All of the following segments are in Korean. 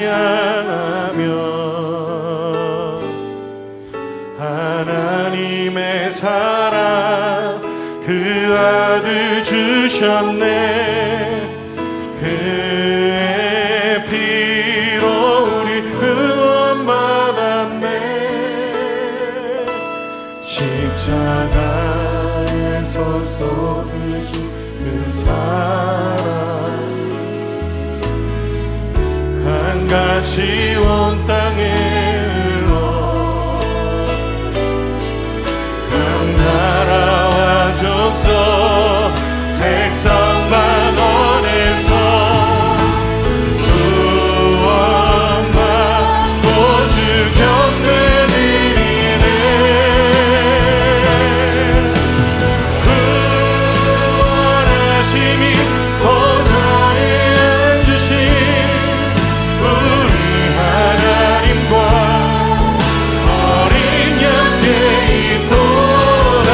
찬양하며 하나님의 사랑 그 아들 주셨네. 그의 피로 우리 구원받았네. 십자가에서 쏟으신 그 사랑 강같이 온 땅에 흘러 각 나라와 족속 백성만 원해서 구원받고 주 경배 드리네. 구원하심이 보좌에 앉으신 우리 하나님과 어린 양께 있도다.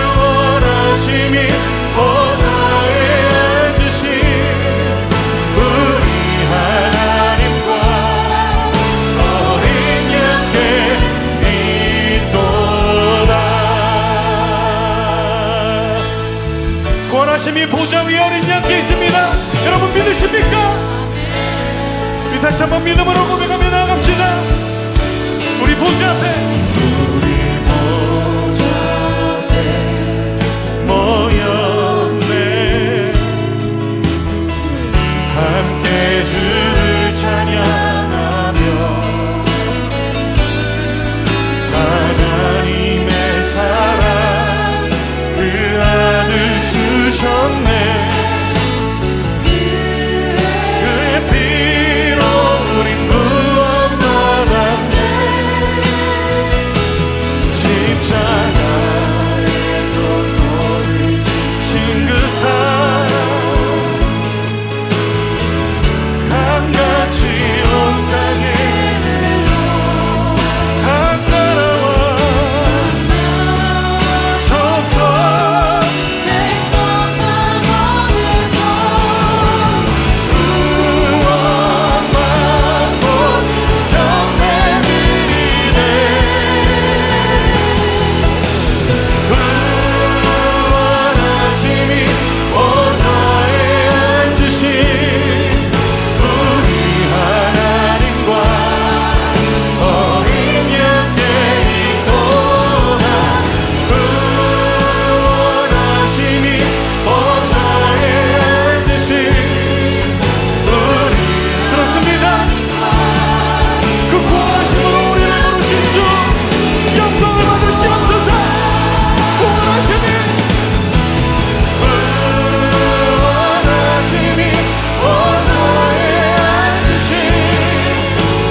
구원하심이 보좌에 앉으신 우리 하나님과 어린 양께 있도다. 구원하심이 보좌 위에 어린 양께 있습니다. 여러분 믿으십니까? 우리 다시 한번 믿음으로 고백하며 나아갑시다. 우리 보좌 앞에 모였네. 함께 주를 찬양하며 하나님의 사랑 그 아들 주셨네. 그의 피로 우린 구원받았네. 십자가에서 쏟으신 그 사랑 강같이 온 땅에 각 나라와 족속 백성만 원해서 구원받고 경배 드리네. 구원하심이 보좌에 앉으신 우리 하나님과 어린 양께 있도다. 구원하심이 보좌에 앉으신 우리 들었습니다. 그 구원하심으로 우리를 부르신 주 영광을 받으시옵소서. 구원하심이 보좌에 앉으신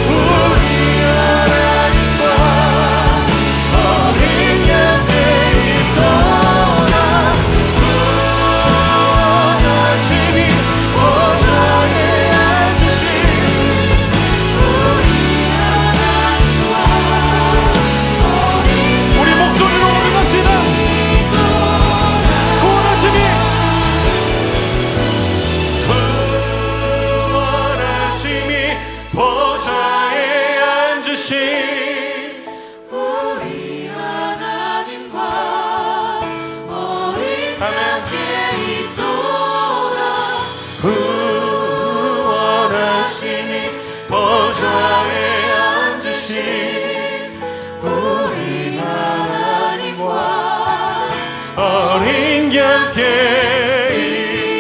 우리 하나님과 어린 양께 있도다. 구원하심이 보좌에 앉으신 우리 하나님과 우리 목소리로 고백합시다. 구원하심이 보좌에 앉으신 우리 하나님과 어린 양께 있도다. 구원하심이 보좌에 앉으신 우리 하나님과 어린 양께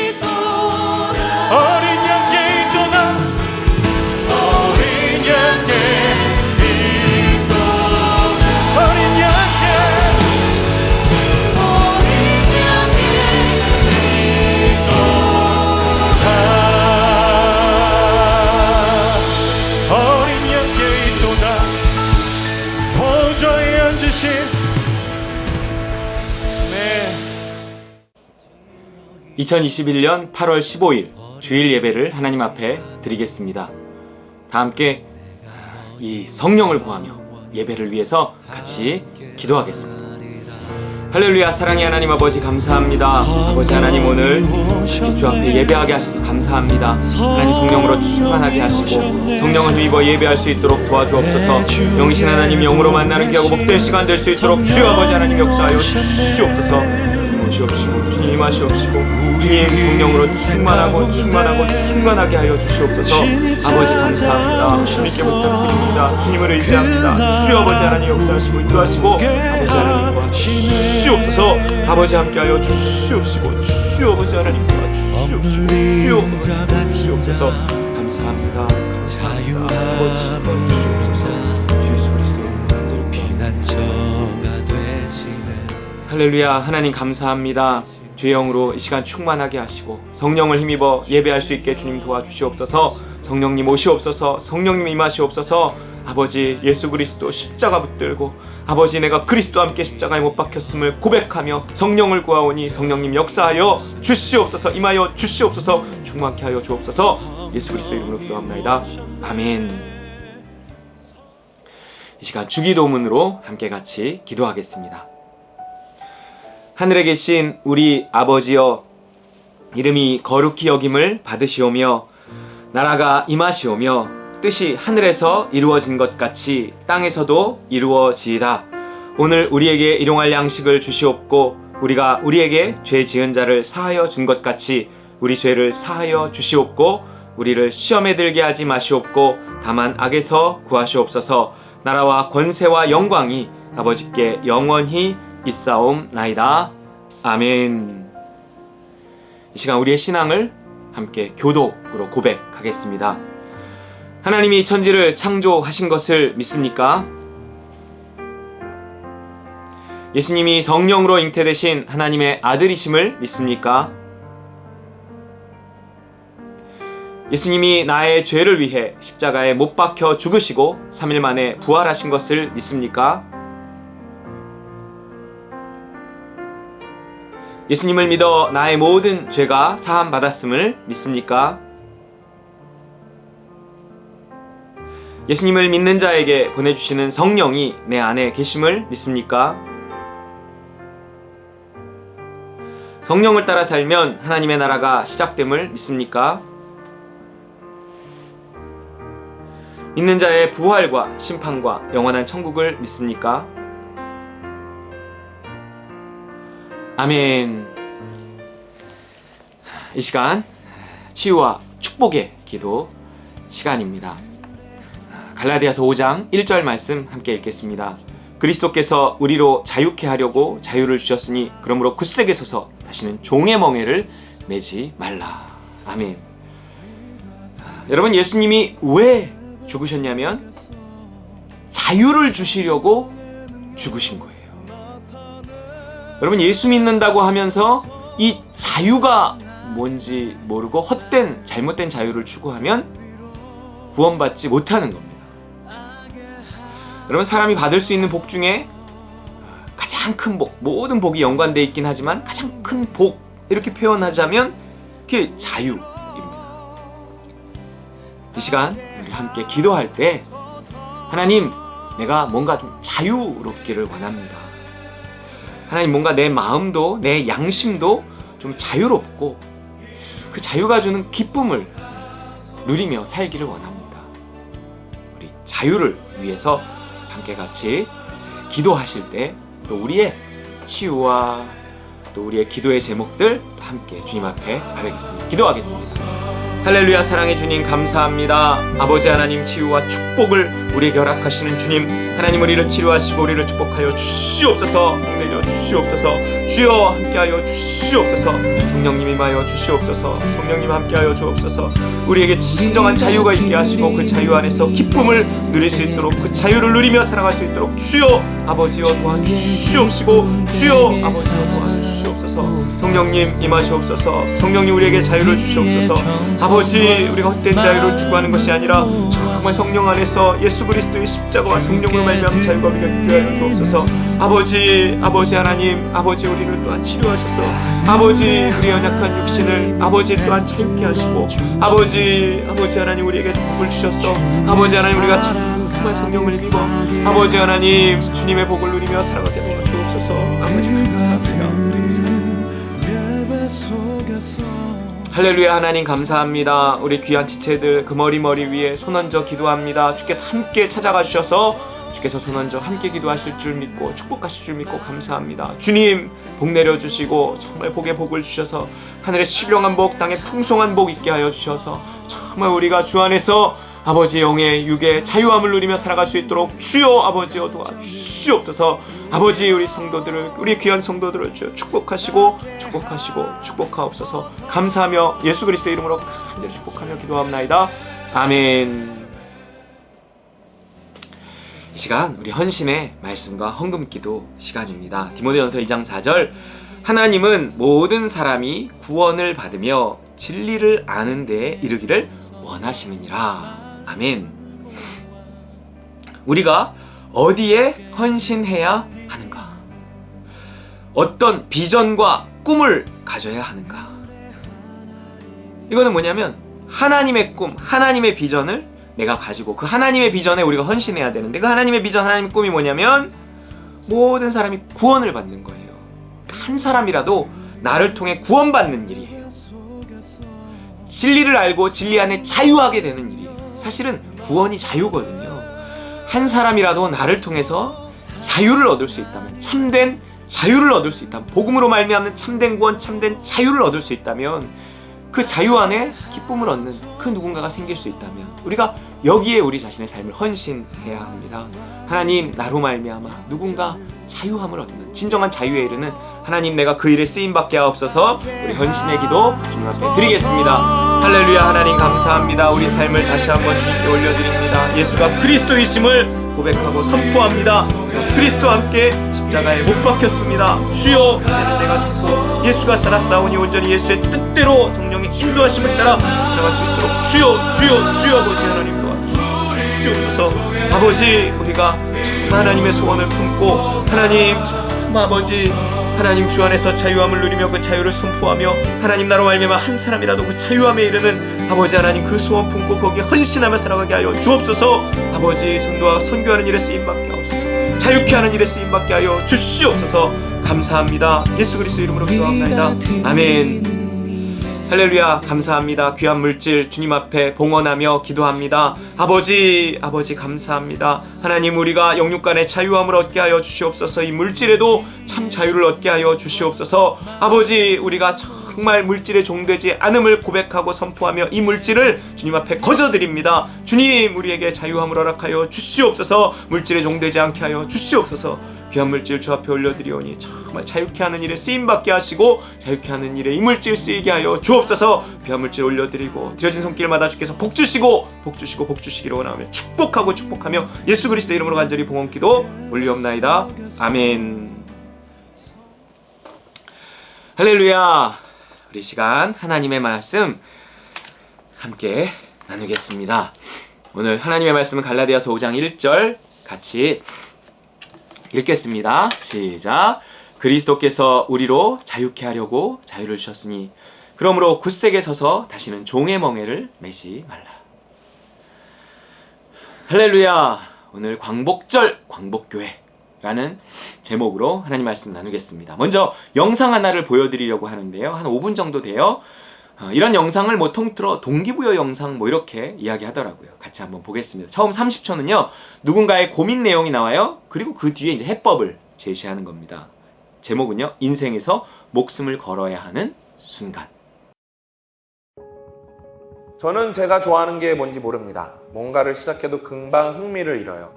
있도다. 어린 양께 있도다. 어린 양께 있도다. 어린 양께 있도다. 어린 양께 있도다. 보좌에 앉으신 네. 2021년 8월 15일 주일 예배를 하나님 앞에 드리겠습니다. 다 함께 이 성령을 구하며 예배를 위해서 같이 기도하겠습니다. 할렐루야. 사랑의 하나님 아버지 감사합니다. 아버지 하나님 오늘 이렇게 주 앞에 예배하게 하셔서 감사합니다. 하나님 성령으로 충만하게 하시고 성령을 힘입어 예배할 수 있도록 도와주옵소서. 영이신 하나님 영으로 만나는 귀하고 복된 시간 될 수 있도록 주여 아버지 하나님 역사하여 주시옵소서. 오시옵시고 주님 임하시옵시고 주님 성령으로 충만하게 하여 주시옵소서. 아버지 감사합니다. 주님께 부탁드립니다. 주님을 의지합니다. 주여 아버지 하나님 역사하시고 인도하시고 아버지 하나님 도와주시옵소서. 아버지 함께하여 주시옵시고 주여 아버지 하나님 도와주시옵시고 주여 아버지 도와주시옵소서. 감사합니다. 아버지 도와주시옵소서. 주 예수 그리스도의 이름으로 피난처가 되시네. 할렐루야. 하나님 감사합니다. 주의 영으로 이 시간 충만하게 하시고 성령을 힘입어 예배할 수 있게 주님 도와주시옵소서. 성령님 오시옵소서. 성령님 임하시옵소서. 아버지 예수 그리스도 십자가 붙들고 아버지 내가 그리스도와 함께 십자가에 못 박혔음을 고백하며 성령을 구하오니 성령님 역사하여 주시옵소서. 임하여 주시옵소서. 충만케 하여 주옵소서. 예수 그리스도 이름으로 기도합나이다. 아멘. 이 시간 주기도문으로 함께 같이 기도하겠습니다. 하늘에 계신 우리 아버지여, 이름이 거룩히 여김을 받으시오며 나라가 임하시오며 뜻이 하늘에서 이루어진 것 같이 땅에서도 이루어지이다. 오늘 우리에게 일용할 양식을 주시옵고 우리가 우리에게 죄 지은 자를 사하여 준 것 같이 우리 죄를 사하여 주시옵고 우리를 시험에 들게 하지 마시옵고 다만 악에서 구하시옵소서. 나라와 권세와 영광이 아버지께 영원히 있사옵나이다. 아멘. 이 시간 우리의 신앙을 함께 교독으로 고백하겠습니다. 하나님이 천지를 창조하신 것을 믿습니까? 예수님이 성령으로 잉태되신 하나님의 아들이심을 믿습니까? 예수님이 나의 죄를 위해 십자가에 못 박혀 죽으시고 3일 만에 부활하신 것을 믿습니까? 예수님을 믿어 나의 모든 죄가 사함 받았음을 믿습니까? 예수님을 믿는 자에게 보내주시는 성령이 내 안에 계심을 믿습니까? 성령을 따라 살면 하나님의 나라가 시작됨을 믿습니까? 믿는 자의 부활과 심판과 영원한 천국을 믿습니까? 아멘. 이 시간 치유와 축복의 기도 시간입니다. 갈라디아서 5장 1절 말씀 함께 읽겠습니다. 그리스도께서 우리로 자유케 하려고 자유를 주셨으니 그러므로 굳세게 서서 다시는 종의 멍에를 매지 말라. 아멘. 여러분, 예수님이 왜 죽으셨냐면 자유를 주시려고 죽으신 거예요. 여러분, 예수 믿는다고 하면서 이 자유가 뭔지 모르고 헛된 잘못된 자유를 추구하면 구원받지 못하는 겁니다. 여러분, 사람이 받을 수 있는 복 중에 가장 큰 복, 모든 복이 연관되어 있긴 하지만 가장 큰 복, 이렇게 표현하자면 그게 자유입니다. 이 시간 우리 함께 기도할 때 하나님, 내가 뭔가 좀 자유롭기를 원합니다. 하나님, 뭔가 내 마음도 내 양심도 좀 자유롭고 그 자유가 주는 기쁨을 누리며 살기를 원합니다. 우리 자유를 위해서 함께 같이 기도하실 때 또 우리의 치유와 또 우리의 기도의 제목들 함께 주님 앞에 아뢰겠습니다. 기도하겠습니다. 할렐루야. 사랑의 주님 감사합니다. 아버지 하나님, 치유와 축복을 우리에게 허락하시는 주님, 하나님 우리를 치료하시고 우리를 축복하여 주시옵소서. 내려 주시옵소서. 주여 함께하여 주시옵소서. 성령님 임하여 주시옵소서. 성령님 함께하여 주옵소서. 우리에게 진정한 자유가 있게 하시고 그 자유 안에서 기쁨을 누릴 수 있도록, 그 자유를 누리며 살아갈 수 있도록 주여 아버지여 도와주시옵시고 주여 아버지여 도와주시옵소서. 성령님 임하시옵소서. 성령님 우리에게 자유를 주시옵소서. 아버지, 우리가 헛된 자유를 추구하는 것이 아니라 정말 성령 안에서 예수 그리스도의 십자가와 성령으로 말미암은 자유가 우리가 있게 하여 주옵소서. 아버지 하나님, 아버지 우리를 또한 치료하셔서 아버지 우리 연약한 육신을 아버지 또한 자유케 하시고 아버지 하나님 우리에게 복을 주셨어. 아버지 하나님, 우리가 정말 성령을 힘입어 아버지 하나님 주님의 복을 누리며 살아가게 도와주옵소서. 주시옵소서. 아버지 감사합니다. 할렐루야. 하나님 감사합니다. 우리 귀한 지체들 그 머리 위에 손 얹어 기도합니다. 주께서 함께 찾아가 주셔서 주께서 손 얹어 함께 기도하실 줄 믿고 축복하실 줄 믿고 감사합니다. 주님 복 내려주시고 정말 복에 복을 주셔서 하늘의 신령한 복 땅에 풍성한 복 있게 하여 주셔서 정말 우리가 주 안에서 아버지 영의 육의 자유함을 누리며 살아갈 수 있도록 주여 아버지여 도와주시옵소서. 아버지 우리 성도들을 우리 귀한 성도들을 주여 축복하시고 축복하옵소서. 감사하며 예수 그리스도의 이름으로 간절히 축복하며 기도합나이다. 아멘. 이 시간 우리 헌신의 말씀과 헌금기도 시간입니다. 디모데전서 2장 4절 하나님은 모든 사람이 구원을 받으며 진리를 아는 데에 이르기를 원하시느니라. 아멘. 우리가 어디에 헌신해야 하는가? 어떤 비전과 꿈을 가져야 하는가? 이거는 뭐냐면 하나님의 꿈, 하나님의 비전을 내가 가지고 그 하나님의 비전에 우리가 헌신해야 되는데 그 하나님의 비전, 하나님의 꿈이 뭐냐면 모든 사람이 구원을 받는 거예요. 한 사람이라도 나를 통해 구원받는 일이에요. 진리를 알고 진리 안에 자유하게 되는 일이에요. 사실은 구원이 자유거든요. 한 사람이라도 나를 통해서 자유를 얻을 수 있다면, 참된 자유를 얻을 수 있다면, 복음으로 말미암는 참된 구원, 참된 자유를 얻을 수 있다면, 그 자유 안에 기쁨을 얻는 그 누군가가 생길 수 있다면 우리가 여기에 우리 자신의 삶을 헌신해야 합니다. 하나님 나로 말미암아 누군가 자유함을 얻는 진정한 자유에 이르는 하나님 내가 그 일에 쓰임받게 하옵소서. 우리 헌신의 기도 주님 앞에 드리겠습니다. 할렐루야. 하나님 감사합니다. 우리 삶을 다시 한번 주님께 올려드립니다. 예수가 그리스도이심을 고백하고 선포합니다. 그리스도와 함께 십자가에 못 박혔습니다. 주여 이제는 내가 죽고 예수가 살아싸우니 온전히 예수의 뜻대로 성령의 인도하심을 따라 살아갈 수 있도록 주여 아버지 하나님 도와주시옵소서. 아버지 우리가 참 하나님의 소원을 품고 하나님 참 아버지 하나님 주 안에서 자유함을 누리며 그 자유를 선포하며 하나님 나로 말미암아 한 사람이라도 그 자유함에 이르는 아버지 하나님 그 소원 품고 거기에 헌신하며 살아가게 하여 주옵소서. 아버지 전도와 선교하는 일에 쓰임받게 하옵소서. 자유케 하는 일에 쓰임받게 하여 주시옵소서. 감사합니다. 예수 그리스도 이름으로 기도합니다. 아멘. 할렐루야. 감사합니다. 귀한 물질 주님 앞에 봉헌하며 기도합니다. 아버지 감사합니다. 하나님 우리가 영육간의 자유함을 얻게 하여 주시옵소서. 이 물질에도 참 자유를 얻게 하여 주시옵소서. 아버지 우리가 정말 물질에 종되지 않음을 고백하고 선포하며 이 물질을 주님 앞에 거저드립니다. 주님 우리에게 자유함을 허락하여 주시옵소서. 물질에 종되지 않게 하여 주시옵소서. 귀한 물질 주 앞에 올려드리오니 정말 자유케 하는 일에 쓰임받게 하시고 자유케 하는 일에 이 물질 쓰이게 하여 주옵소서. 귀한 물질 올려드리고 드려진 손길마다 주께서 복 주시기를 원하며 축복하며 예수 그리스도 이름으로 간절히 봉헌기도 올리옵나이다. 아멘. 할렐루야. 우리 시간 하나님의 말씀 함께 나누겠습니다. 오늘 하나님의 말씀은 갈라디아서 5장 1절 같이 읽겠습니다. 시작. 그리스도께서 우리로 자유케 하려고 자유를 주셨으니 그러므로 굳세게 서서 다시는 종의 멍에를 매지 말라. 할렐루야. 오늘 광복절 광복교회라는 제목으로 하나님 말씀 나누겠습니다. 먼저 영상 하나를 보여드리려고 하는데요. 한 5분 정도 돼요. 이런 영상을 통틀어 동기부여 영상 이렇게 이야기하더라고요. 같이 한번 보겠습니다. 처음 30초는요. 누군가의 고민 내용이 나와요. 그리고 그 뒤에 이제 해법을 제시하는 겁니다. 제목은요. 인생에서 목숨을 걸어야 하는 순간. 저는 제가 좋아하는 게 뭔지 모릅니다. 뭔가를 시작해도 금방 흥미를 잃어요.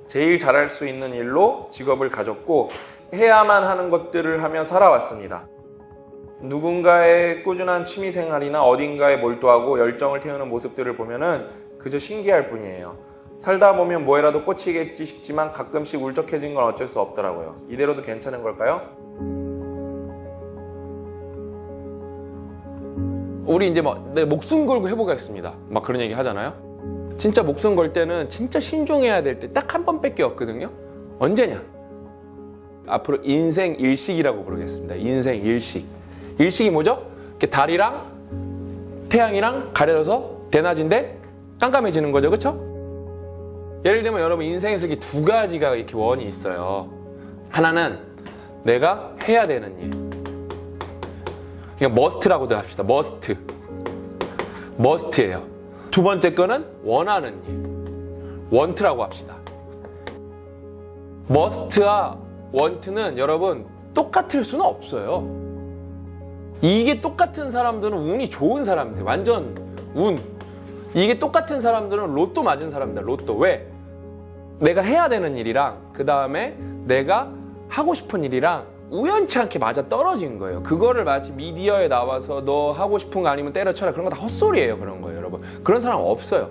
제일 잘할 수 있는 일로 직업을 가졌고 해야만 하는 것들을 하며 살아왔습니다. 누군가의 꾸준한 취미생활이나 어딘가에 몰두하고 열정을 태우는 모습들을 보면은 그저 신기할 뿐이에요. 살다 보면 뭐에라도 꽂히겠지 싶지만 가끔씩 울적해진 건 어쩔 수 없더라고요. 이대로도 괜찮은 걸까요? 우리 이제 내 목숨 걸고 해보겠습니다. 막 그런 얘기 하잖아요. 진짜 목숨 걸 때는 진짜 신중해야 될 때 딱 한 번밖에 없거든요. 언제냐? 앞으로 인생 일식이라고 부르겠습니다. 인생 일식. 일식이 뭐죠? 이렇게 달이랑 태양이랑 가려져서 대낮인데 깜깜해지는 거죠. 그렇죠? 예를 들면 여러분 인생에서 이렇게 두 가지가 이렇게 원이 있어요. 하나는 내가 해야 되는 일. 그냥 must라고도 합시다. must예요. 두 번째 거는 원하는 일. want라고 합시다. must와 want는 여러분 똑같을 수는 없어요. 이게 똑같은 사람들은 운이 좋은 사람들, 완전 운. 이게 똑같은 사람들은 로또 맞은 사람들, 로또. 왜? 내가 해야 되는 일이랑 그 다음에 내가 하고 싶은 일이랑 우연치 않게 맞아 떨어진 거예요. 그거를 마치 미디어에 나와서 너 하고 싶은 거 아니면 때려쳐라, 그런 거 다 헛소리예요. 그런 거예요, 여러분. 그런 사람 없어요.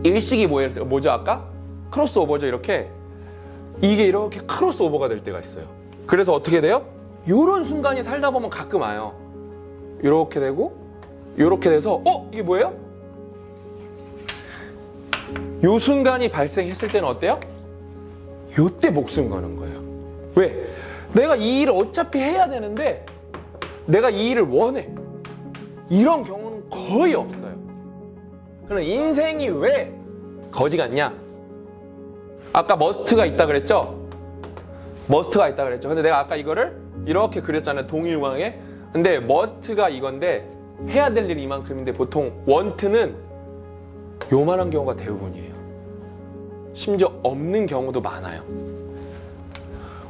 일식이 뭐죠 아까? 크로스오버죠. 이렇게 이게 이렇게 크로스오버가 될 때가 있어요. 그래서 어떻게 돼요? 요런 순간이 살다 보면 가끔 와요. 요렇게 되고 요렇게 돼서 이게 뭐예요? 요 순간이 발생했을 때는 어때요? 요때 목숨 거는 거예요. 왜? 내가 이 일을 어차피 해야 되는데 내가 이 일을 원해. 이런 경우는 거의 없어요. 그럼 인생이 왜 거지 같냐? 아까 머스트가 있다 그랬죠? 머스트가 있다 그랬죠. 근데 내가 아까 이거를 이렇게 그렸잖아요. 동일광에. 근데 머스트가 이건데 해야 될 일이 이만큼인데 보통 원트는 요만한 경우가 대부분이에요. 심지어 없는 경우도 많아요.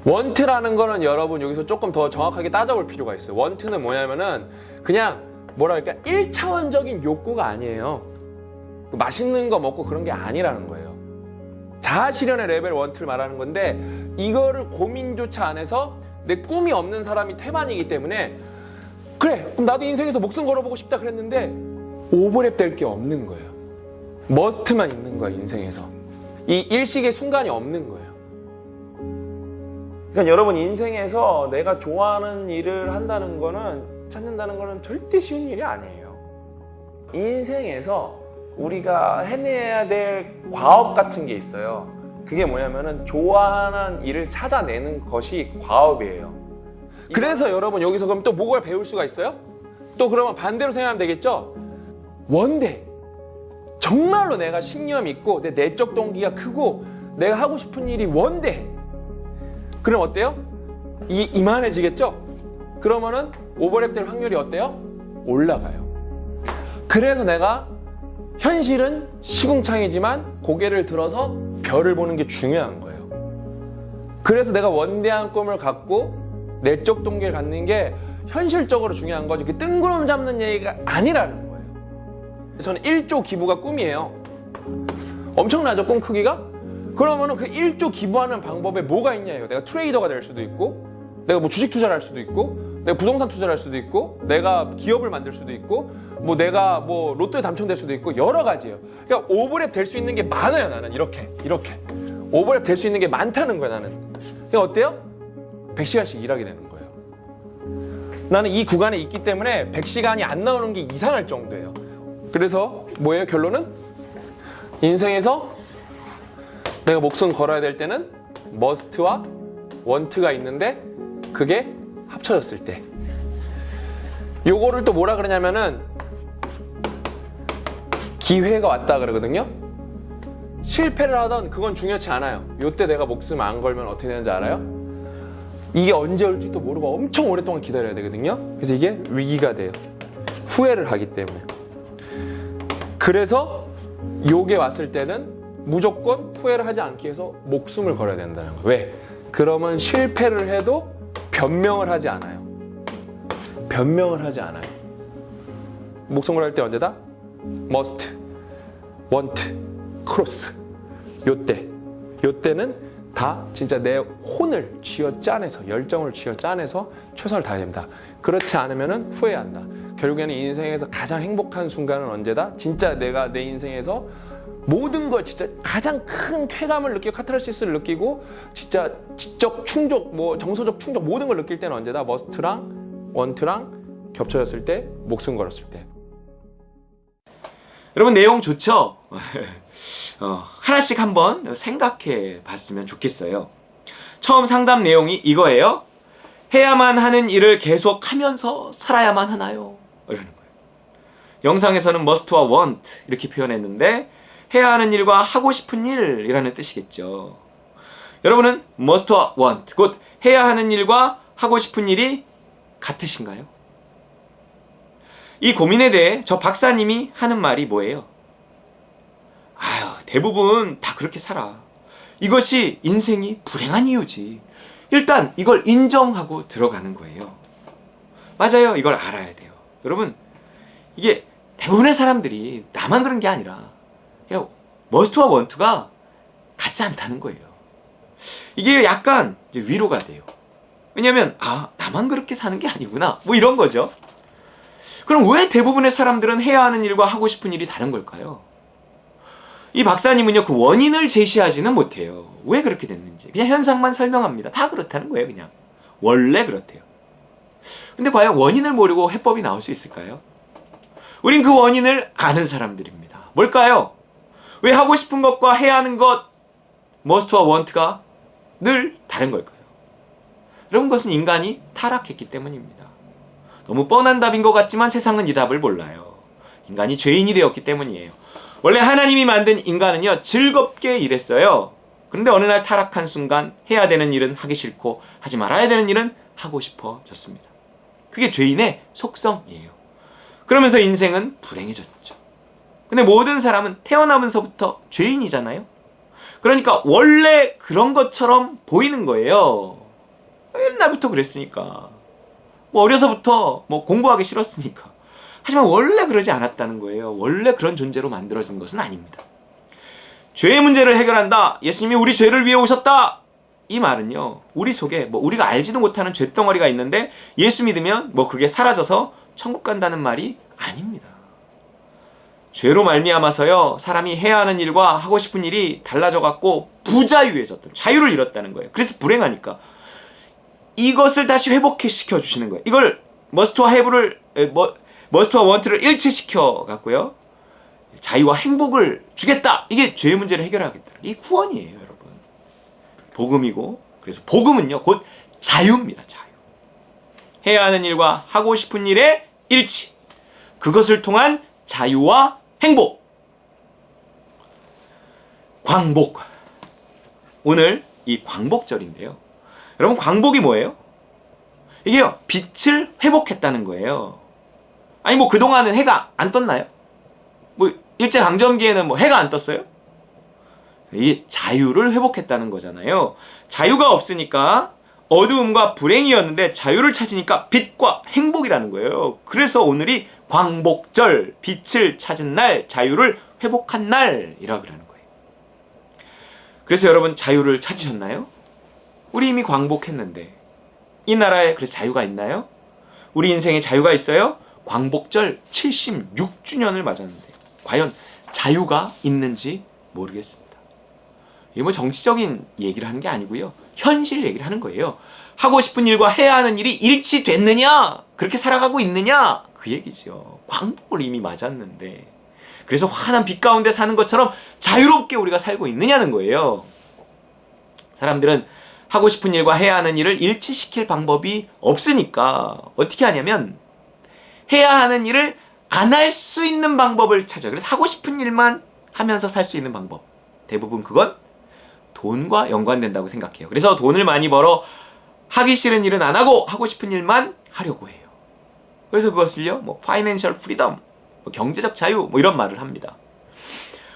원트라는 거는 여러분 여기서 조금 더 정확하게 따져볼 필요가 있어요. 원트는 뭐냐면은 그냥 뭐랄까 1차원적인 욕구가 아니에요. 맛있는 거 먹고 그런 게 아니라는 거예요. 자아실현의 레벨 원트를 말하는 건데 이거를 고민조차 안 해서 내 꿈이 없는 사람이 태반이기 때문에 그래 그럼 나도 인생에서 목숨 걸어보고 싶다 그랬는데 오버랩 될 게 없는 거예요. 머스트만 있는 거야 인생에서. 이 일식의 순간이 없는 거예요. 그러니까 여러분 인생에서 내가 좋아하는 일을 한다는 거는 찾는다는 거는 절대 쉬운 일이 아니에요. 인생에서 우리가 해내야 될 과업 같은 게 있어요. 그게 뭐냐면은 좋아하는 일을 찾아내는 것이 과업이에요. 그래서 여러분 여기서 그럼 또 뭐가 배울 수가 있어요? 또 그러면 반대로 생각하면 되겠죠? 원대 정말로 내가 신념이 있고 내 내적 동기가 크고 내가 하고 싶은 일이 원대. 그럼 어때요? 이게 이만해지겠죠? 그러면은 오버랩 될 확률이 어때요? 올라가요. 그래서 내가 현실은 시궁창이지만 고개를 들어서 별을 보는 게 중요한 거예요. 그래서 내가 원대한 꿈을 갖고 내적 동기를 갖는 게 현실적으로 중요한 거지. 그 뜬구름 잡는 얘기가 아니라는 거예요. 저는 1조 기부가 꿈이에요. 엄청나죠? 꿈 크기가? 그러면은 그 1조 기부하는 방법에 뭐가 있냐요. 내가 트레이더가 될 수도 있고, 내가 뭐 주식 투자를 할 수도 있고, 내가 부동산 투자를 할 수도 있고, 내가 기업을 만들 수도 있고, 뭐 내가 뭐 로또에 당첨될 수도 있고, 여러 가지예요. 그러니까 오버랩 될 수 있는 게 많아요, 나는. 이렇게. 오버랩 될 수 있는 게 많다는 거야, 나는. 그러니까 어때요? 100시간씩 일하게 되는 거예요. 나는 이 구간에 있기 때문에 100시간이 안 나오는 게 이상할 정도예요. 그래서 뭐예요, 결론은? 인생에서 내가 목숨 걸어야 될 때는 must와 want가 있는데 그게 합쳐졌을 때 요거를 또 뭐라 그러냐면은 기회가 왔다 그러거든요. 실패를 하던 그건 중요치 않아요. 요때 내가 목숨 안 걸면 어떻게 되는지 알아요? 이게 언제 올지도 모르고 엄청 오랫동안 기다려야 되거든요. 그래서 이게 위기가 돼요. 후회를 하기 때문에. 그래서 요게 왔을 때는 무조건 후회를 하지 않기 위해서 목숨을 걸어야 된다는 거예요. 왜? 그러면 실패를 해도 변명을 하지 않아요. 변명을 하지 않아요. 목숨 걸을 때 언제다? must, want, cross. 요때는 다 진짜 내 혼을 쥐어 짜내서 열정을 쥐어 짜내서 최선을 다해야 됩니다. 그렇지 않으면 후회한다. 결국에는 인생에서 가장 행복한 순간은 언제다? 진짜 내가 내 인생에서 모든 걸 진짜 가장 큰 쾌감을 느끼고 카타르시스를 느끼고 진짜 지적 충족, 뭐 정서적 충족 모든 걸 느낄 때는 언제다? must랑 want랑 겹쳐졌을 때, 목숨 걸었을 때. 여러분 내용 좋죠? 하나씩 한번 생각해 봤으면 좋겠어요. 처음 상담 내용이 이거예요. 해야만 하는 일을 계속 하면서 살아야만 하나요? 이러는 거예요. 영상에서는 must와 want 이렇게 표현했는데 해야 하는 일과 하고 싶은 일이라는 뜻이겠죠. 여러분은 must와 want, 곧 해야 하는 일과 하고 싶은 일이 같으신가요? 이 고민에 대해 저 박사님이 하는 말이 뭐예요? 아유, 대부분 다 그렇게 살아. 이것이 인생이 불행한 이유지. 일단 이걸 인정하고 들어가는 거예요. 맞아요. 이걸 알아야 돼요. 여러분, 이게 대부분의 사람들이 나만 그런 게 아니라 그냥 must와 want가 같지 않다는 거예요. 이게 약간 이제 위로가 돼요. 왜냐면 나만 그렇게 사는 게 아니구나, 뭐 이런 거죠. 그럼 왜 대부분의 사람들은 해야 하는 일과 하고 싶은 일이 다른 걸까요? 이 박사님은요, 그 원인을 제시하지는 못해요. 왜 그렇게 됐는지. 그냥 현상만 설명합니다. 다 그렇다는 거예요. 그냥 원래 그렇대요. 근데 과연 원인을 모르고 해법이 나올 수 있을까요? 우린 그 원인을 아는 사람들입니다. 뭘까요? 왜 하고 싶은 것과 해야 하는 것, must와 want가 늘 다른 걸까요? 여러분, 그것은 인간이 타락했기 때문입니다. 너무 뻔한 답인 것 같지만 세상은 이 답을 몰라요. 인간이 죄인이 되었기 때문이에요. 원래 하나님이 만든 인간은요, 즐겁게 일했어요. 그런데 어느 날 타락한 순간 해야 되는 일은 하기 싫고 하지 말아야 되는 일은 하고 싶어졌습니다. 그게 죄인의 속성이에요. 그러면서 인생은 불행해졌죠. 근데 모든 사람은 태어나면서부터 죄인이잖아요. 그러니까 원래 그런 것처럼 보이는 거예요. 옛날부터 그랬으니까. 뭐 어려서부터 뭐 공부하기 싫었으니까. 하지만 원래 그러지 않았다는 거예요. 원래 그런 존재로 만들어진 것은 아닙니다. 죄의 문제를 해결한다. 예수님이 우리 죄를 위해 오셨다. 이 말은요, 우리 속에 뭐 우리가 알지도 못하는 죄덩어리가 있는데 예수 믿으면 뭐 그게 사라져서 천국 간다는 말이 아닙니다. 죄로 말미암아서요, 사람이 해야 하는 일과 하고 싶은 일이 달라져 갖고 부자유해졌던, 자유를 잃었다는 거예요. 그래서 불행하니까 이것을 다시 회복시켜 주시는 거예요. 이걸 must와 want를 일치시켜 갖고요, 자유와 행복을 주겠다. 이게 죄의 문제를 해결하겠다. 이 구원이에요, 여러분. 복음이고, 그래서 복음은요, 곧 자유입니다. 자유. 해야 하는 일과 하고 싶은 일의 일치. 그것을 통한 자유와 행복. 광복. 오늘 이 광복절인데요. 여러분, 광복이 뭐예요? 이게요, 빛을 회복했다는 거예요. 아니, 뭐 그동안은 해가 안 떴나요? 뭐 일제강점기에는 뭐 해가 안 떴어요? 이 자유를 회복했다는 거잖아요. 자유가 없으니까 어두움과 불행이었는데 자유를 찾으니까 빛과 행복이라는 거예요. 그래서 오늘이 광복절, 빛을 찾은 날, 자유를 회복한 날이라고 그러는 거예요. 그래서 여러분, 자유를 찾으셨나요? 우리 이미 광복했는데 이 나라에 그래서 자유가 있나요? 우리 인생에 자유가 있어요? 광복절 76주년을 맞았는데 과연 자유가 있는지 모르겠습니다. 이게 뭐 정치적인 얘기를 하는 게 아니고요, 현실 얘기를 하는 거예요. 하고 싶은 일과 해야 하는 일이 일치됐느냐? 그렇게 살아가고 있느냐? 그 얘기죠. 광복을 이미 맞았는데 그래서 환한 빛 가운데 사는 것처럼 자유롭게 우리가 살고 있느냐는 거예요. 사람들은 하고 싶은 일과 해야 하는 일을 일치시킬 방법이 없으니까 어떻게 하냐면 해야 하는 일을 안 할 수 있는 방법을 찾아요. 그래서 하고 싶은 일만 하면서 살 수 있는 방법, 대부분 그건 돈과 연관된다고 생각해요. 그래서 돈을 많이 벌어 하기 싫은 일은 안 하고 하고 싶은 일만 하려고 해요. 그래서 그것을요, 뭐 파이낸셜 프리덤, 뭐 경제적 자유, 뭐 이런 말을 합니다.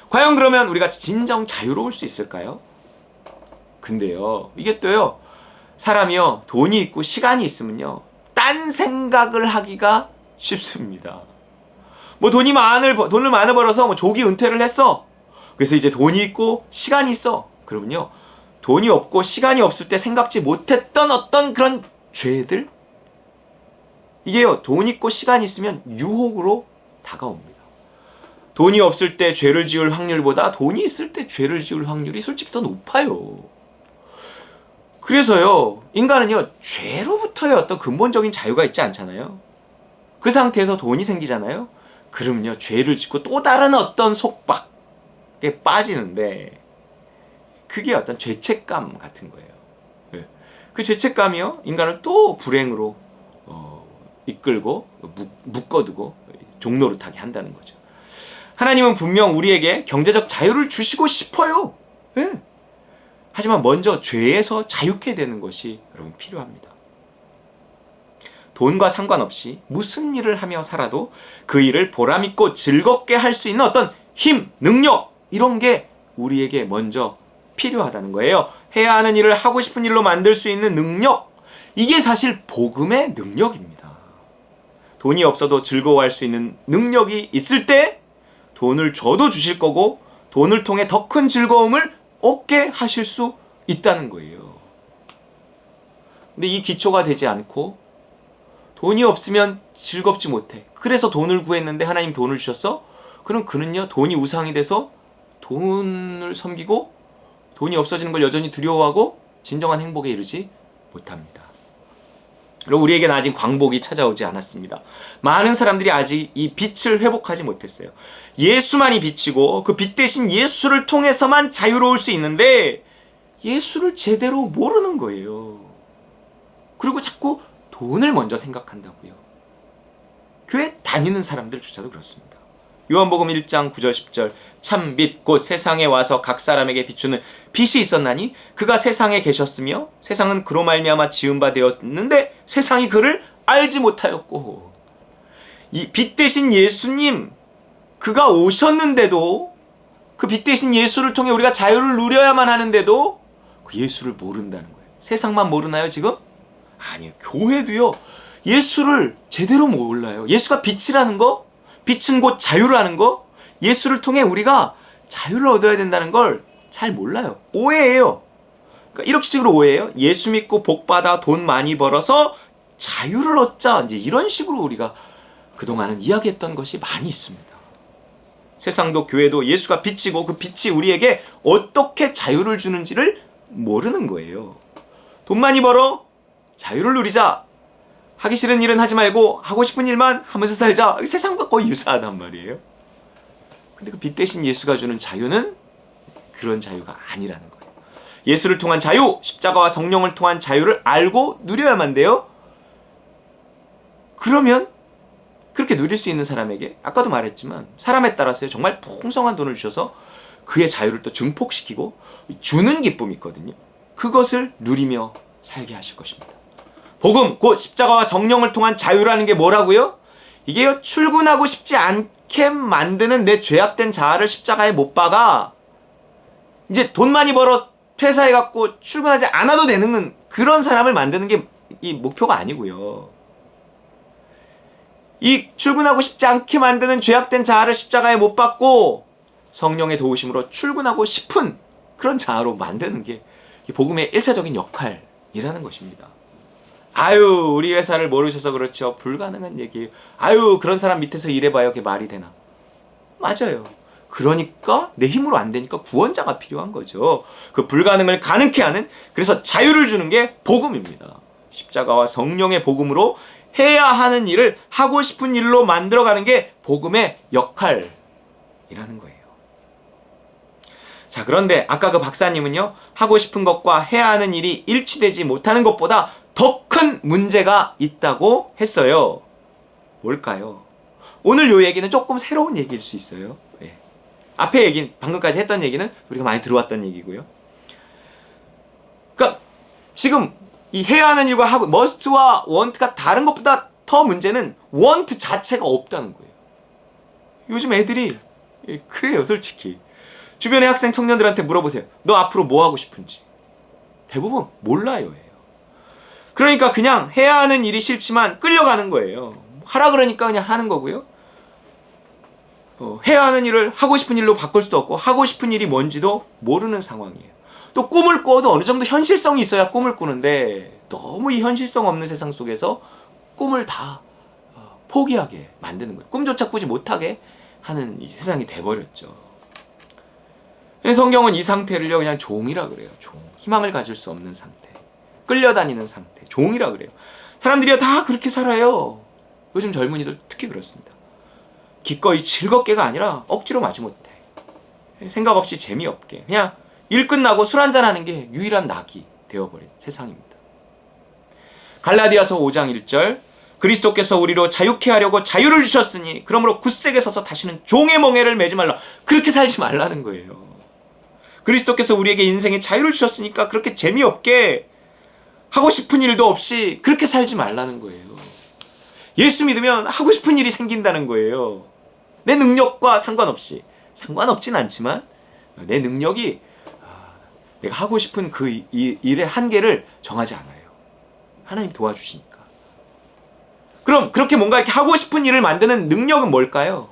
과연 그러면 우리가 진정 자유로울 수 있을까요? 근데요, 이게 또요, 사람이요, 돈이 있고 시간이 있으면요, 딴 생각을 하기가 쉽습니다. 뭐 돈을 많이 벌어서 뭐 조기 은퇴를 했어. 그래서 이제 돈이 있고 시간이 있어. 그러면요, 돈이 없고 시간이 없을 때 생각지 못했던 어떤 그런 죄들, 이게요, 돈 있고 시간이 있으면 유혹으로 다가옵니다. 돈이 없을 때 죄를 지을 확률보다 돈이 있을 때 죄를 지을 확률이 솔직히 더 높아요. 그래서요, 인간은요, 죄로부터의 어떤 근본적인 자유가 있지 않잖아요. 그 상태에서 돈이 생기잖아요. 그러면요, 죄를 짓고 또 다른 어떤 속박에 빠지는데 그게 어떤 죄책감 같은 거예요. 그 죄책감이요, 인간을 또 불행으로 이끌고 묶어두고 종노릇하게 한다는 거죠. 하나님은 분명 우리에게 경제적 자유를 주시고 싶어요. 네. 하지만 먼저 죄에서 자유케 되는 것이 여러분 필요합니다. 돈과 상관없이 무슨 일을 하며 살아도 그 일을 보람있고 즐겁게 할 수 있는 어떤 힘, 능력 이런 게 우리에게 먼저 필요하다는 거예요. 해야 하는 일을 하고 싶은 일로 만들 수 있는 능력, 이게 사실 복음의 능력입니다. 돈이 없어도 즐거워할 수 있는 능력이 있을 때 돈을 줘도 주실 거고 돈을 통해 더 큰 즐거움을 얻게 하실 수 있다는 거예요. 근데 이 기초가 되지 않고 돈이 없으면 즐겁지 못해. 그래서 돈을 구했는데 하나님 돈을 주셨어? 그럼 그는요 돈이 우상이 돼서 돈을 섬기고 돈이 없어지는 걸 여전히 두려워하고 진정한 행복에 이르지 못합니다. 그리고 우리에게는 아직 광복이 찾아오지 않았습니다. 많은 사람들이 아직 이 빛을 회복하지 못했어요. 예수만이 빛이고 그 빛 대신 예수를 통해서만 자유로울 수 있는데 예수를 제대로 모르는 거예요. 그리고 자꾸 돈을 먼저 생각한다고요. 교회 다니는 사람들조차도 그렇습니다. 요한복음 1장 9절 10절 참 빛 곧 세상에 와서 각 사람에게 비추는 빛이 있었나니 그가 세상에 계셨으며 세상은 그로 말미암아 지은 바 되었는데 세상이 그를 알지 못하였고, 이 빛 대신 예수님 그가 오셨는데도 그 빛 대신 예수를 통해 우리가 자유를 누려야만 하는데도 그 예수를 모른다는 거예요. 세상만 모르나요 지금? 아니요. 교회도요 예수를 제대로 몰라요. 예수가 빛이라는 거, 빛은 곧 자유라는 거, 예수를 통해 우리가 자유를 얻어야 된다는 걸 잘 몰라요. 오해예요. 그러니까 이렇게 식으로 오해해요. 예수 믿고 복 받아 돈 많이 벌어서 자유를 얻자, 이제 이런 식으로 우리가 그동안은 이야기했던 것이 많이 있습니다. 세상도 교회도 예수가 빛이고 그 빛이 우리에게 어떻게 자유를 주는지를 모르는 거예요. 돈 많이 벌어 자유를 누리자, 하기 싫은 일은 하지 말고 하고 싶은 일만 하면서 살자, 세상과 거의 유사하단 말이에요. 근데 그 빛 대신 예수가 주는 자유는 그런 자유가 아니라는 거예요. 예수를 통한 자유, 십자가와 성령을 통한 자유를 알고 누려야만 돼요. 그러면 그렇게 누릴 수 있는 사람에게 아까도 말했지만 사람에 따라서 정말 풍성한 돈을 주셔서 그의 자유를 또 증폭시키고 주는 기쁨이 있거든요. 그것을 누리며 살게 하실 것입니다. 복음, 곧 십자가와 성령을 통한 자유라는 게 뭐라고요? 이게요, 출근하고 싶지 않게 만드는 내 죄악된 자아를 십자가에 못 박아 이제 돈 많이 벌어 퇴사해갖고 출근하지 않아도 되는 그런 사람을 만드는 게 이 목표가 아니고요. 이 출근하고 싶지 않게 만드는 죄악된 자아를 십자가에 못 박고 성령의 도우심으로 출근하고 싶은 그런 자아로 만드는 게 복음의 1차적인 역할이라는 것입니다. 아유, 우리 회사를 모르셔서 그렇죠. 불가능한 얘기예요. 아유, 그런 사람 밑에서 일해봐요. 그게 말이 되나? 맞아요. 그러니까 내 힘으로 안 되니까 구원자가 필요한 거죠. 그 불가능을 가능케 하는, 그래서 자유를 주는 게 복음입니다. 십자가와 성령의 복음으로 해야 하는 일을 하고 싶은 일로 만들어가는 게 복음의 역할이라는 거예요. 자, 그런데 아까 그 박사님은요, 하고 싶은 것과 해야 하는 일이 일치되지 못하는 것보다 더 큰 문제가 있다고 했어요. 뭘까요? 오늘 요 얘기는 조금 새로운 얘기일 수 있어요. 네. 앞에 얘기는, 방금까지 했던 얘기는 우리가 많이 들어왔던 얘기고요. 그러니까 지금 이 해야 하는 일과 하고 must와 want가 다른 것보다 더 문제는 want 자체가 없다는 거예요. 요즘 애들이 그래요, 솔직히. 주변의 학생 청년들한테 물어보세요. 너 앞으로 뭐 하고 싶은지. 대부분 몰라요. 그러니까 그냥 해야 하는 일이 싫지만 끌려가는 거예요. 하라 그러니까 그냥 하는 거고요. 해야 하는 일을 하고 싶은 일로 바꿀 수도 없고 하고 싶은 일이 뭔지도 모르는 상황이에요. 또 꿈을 꿔도 어느 정도 현실성이 있어야 꿈을 꾸는데 너무 이 현실성 없는 세상 속에서 꿈을 다 포기하게 만드는 거예요. 꿈조차 꾸지 못하게 하는 이 세상이 돼버렸죠. 성경은 이 상태를요 그냥 종이라 그래요. 종. 희망을 가질 수 없는 상태. 끌려다니는 상태. 종이라 그래요. 사람들이 다 그렇게 살아요. 요즘 젊은이들 특히 그렇습니다. 기꺼이 즐겁게가 아니라 억지로 마지못해. 생각 없이 재미없게. 그냥 일 끝나고 술 한잔하는 게 유일한 낙이 되어버린 세상입니다. 갈라디아서 5장 1절 그리스도께서 우리로 자유케 하려고 자유를 주셨으니 그러므로 굳세게 서서 다시는 종의 멍에를 매지 말라. 그렇게 살지 말라는 거예요. 그리스도께서 우리에게 인생의 자유를 주셨으니까 그렇게 재미없게 하고 싶은 일도 없이 그렇게 살지 말라는 거예요. 예수 믿으면 하고 싶은 일이 생긴다는 거예요. 내 능력과 상관없이. 상관없진 않지만 내 능력이 내가 하고 싶은 그 일의 한계를 정하지 않아요. 하나님 도와주시니까. 그럼 그렇게 뭔가 이렇게 하고 싶은 일을 만드는 능력은 뭘까요?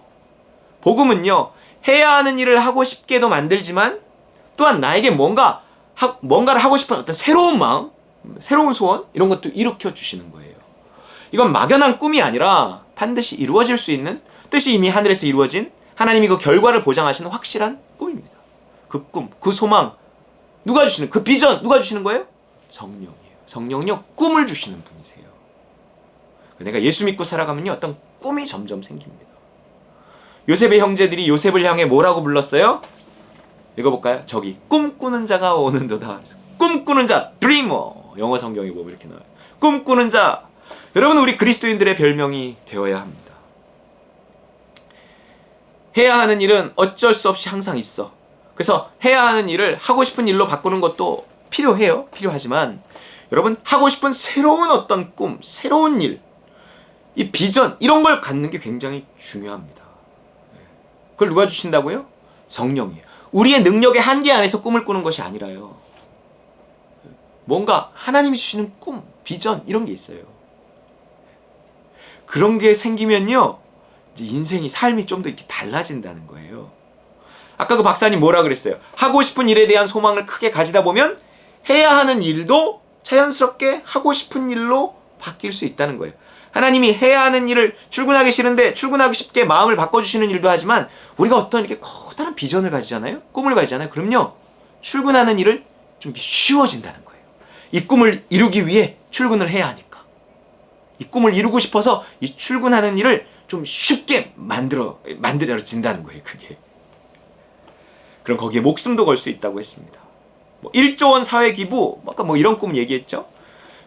복음은요, 해야 하는 일을 하고 싶게도 만들지만 또한 나에게 뭔가를 하고 싶은 어떤 새로운 마음, 새로운 소원 이런 것도 일으켜 주시는 거예요. 이건 막연한 꿈이 아니라 반드시 이루어질 수 있는, 뜻이 이미 하늘에서 이루어진 하나님이 그 결과를 보장하시는 확실한 꿈입니다. 그 꿈, 그 소망 누가 주시는, 그 비전 누가 주시는 거예요? 성령이에요. 성령은요 꿈을 주시는 분이세요. 내가 예수 믿고 살아가면요 어떤 꿈이 점점 생깁니다. 요셉의 형제들이 요셉을 향해 뭐라고 불렀어요? 읽어볼까요? 저기 꿈꾸는 자가 오는도다. 꿈꾸는 자, 드리머. 영어 성경에 보면 이렇게 나와요. 꿈꾸는 자. 여러분, 우리 그리스도인들의 별명이 되어야 합니다. 해야 하는 일은 어쩔 수 없이 항상 있어. 그래서 해야 하는 일을 하고 싶은 일로 바꾸는 것도 필요해요. 필요하지만 여러분, 하고 싶은 새로운 어떤 꿈, 새로운 일, 이 비전 이런 걸 갖는 게 굉장히 중요합니다. 그걸 누가 주신다고요? 성령이에요. 우리의 능력의 한계 안에서 꿈을 꾸는 것이 아니라요. 뭔가 하나님이 주시는 꿈, 비전 이런 게 있어요. 그런 게 생기면요, 이제 인생이, 삶이 좀 더 이렇게 달라진다는 거예요. 아까 그 박사님 뭐라 그랬어요? 하고 싶은 일에 대한 소망을 크게 가지다 보면 해야 하는 일도 자연스럽게 하고 싶은 일로 바뀔 수 있다는 거예요. 하나님이 해야 하는 일을 출근하기 싫은데 출근하기 쉽게 마음을 바꿔주시는 일도 하지만 우리가 어떤 이렇게 커다란 비전을 가지잖아요? 꿈을 가지잖아요? 그럼요, 출근하는 일을 좀 이렇게 쉬워진다는 거예요. 이 꿈을 이루기 위해 출근을 해야 하니까. 이 꿈을 이루고 싶어서 이 출근하는 일을 좀 쉽게 만들어진다는 거예요, 그게. 그럼 거기에 목숨도 걸 수 있다고 했습니다. 1조 원 사회 기부, 아까 이런 꿈 얘기했죠?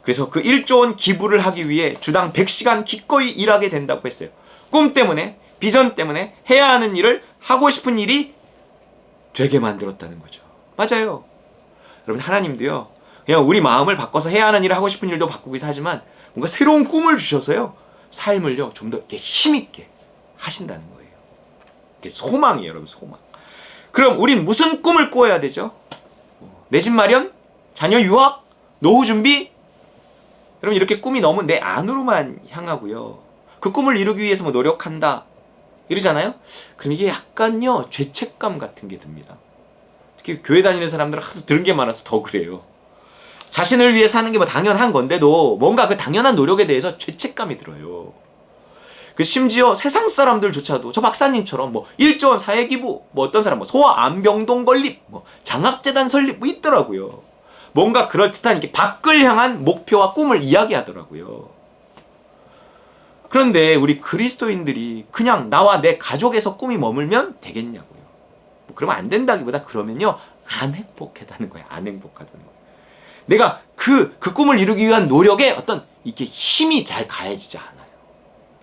그래서 그 1조 원 기부를 하기 위해 주당 100시간 기꺼이 일하게 된다고 했어요. 꿈 때문에, 비전 때문에 해야 하는 일을, 하고 싶은 일이 되게 만들었다는 거죠. 맞아요. 여러분, 하나님도요, 그냥 우리 마음을 바꿔서 해야 하는 일을, 하고 싶은 일도 바꾸기도 하지만 뭔가 새로운 꿈을 주셔서요, 삶을요 좀 더 이렇게 힘있게 하신다는 거예요. 이게 소망이에요, 여러분. 소망. 그럼 우린 무슨 꿈을 꾸어야 되죠? 내 집 마련? 자녀 유학? 노후 준비? 여러분, 이렇게 꿈이 너무 내 안으로만 향하고요, 그 꿈을 이루기 위해서 노력한다 이러잖아요? 그럼 이게 약간요 죄책감 같은 게 듭니다. 특히 교회 다니는 사람들은 하도 들은 게 많아서 더 그래요. 자신을 위해 사는 게 당연한 건데도 뭔가 그 당연한 노력에 대해서 죄책감이 들어요. 그 심지어 세상 사람들조차도 저 박사님처럼 1조 원 사회기부, 어떤 사람 소아 암병동 건립, 장학재단 설립 있더라고요. 뭔가 그럴듯한 이렇게 밖을 향한 목표와 꿈을 이야기하더라고요. 그런데 우리 그리스도인들이 그냥 나와 내 가족에서 꿈이 머물면 되겠냐고요. 그러면 안 된다기보다 그러면요 안 행복하다는 거예요. 안 행복하다는 거예요. 내가 그 꿈을 이루기 위한 노력에 어떤 이렇게 힘이 잘 가해지지 않아요.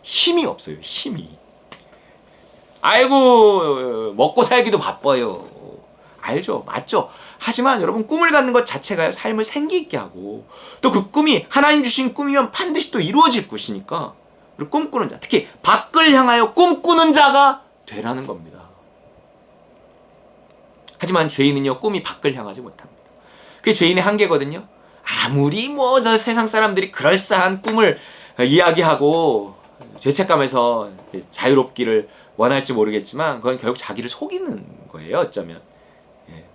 힘이 없어요. 힘이. 아이고 먹고 살기도 바빠요. 알죠? 맞죠? 하지만 여러분, 꿈을 갖는 것 자체가 삶을 생기 있게 하고, 또 그 꿈이 하나님 주신 꿈이면 반드시 또 이루어질 것이니까 우리 꿈꾸는 자, 특히 밖을 향하여 꿈꾸는 자가 되라는 겁니다. 하지만 죄인은요 꿈이 밖을 향하지 못합니다. 그게 죄인의 한계거든요. 아무리 저 세상 사람들이 그럴싸한 꿈을 이야기하고 죄책감에서 자유롭기를 원할지 모르겠지만 그건 결국 자기를 속이는 거예요, 어쩌면.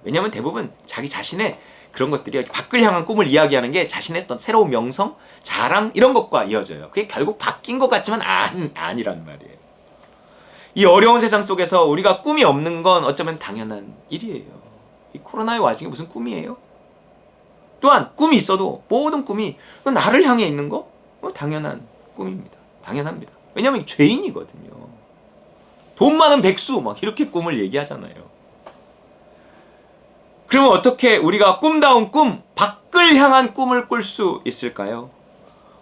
왜냐하면 대부분 자기 자신의 그런 것들이 밖을 향한 꿈을 이야기하는 게 자신의 어떤 새로운 명성, 자랑 이런 것과 이어져요. 그게 결국 바뀐 것 같지만 아니란 말이에요. 이 어려운 세상 속에서 우리가 꿈이 없는 건 어쩌면 당연한 일이에요. 이 코로나의 와중에 무슨 꿈이에요? 또한 꿈이 있어도 모든 꿈이 나를 향해 있는 거 당연한 꿈입니다. 당연합니다. 왜냐하면 죄인이거든요. 돈 많은 백수 이렇게 꿈을 얘기하잖아요. 그러면 어떻게 우리가 꿈다운 꿈, 밖을 향한 꿈을 꿀 수 있을까요?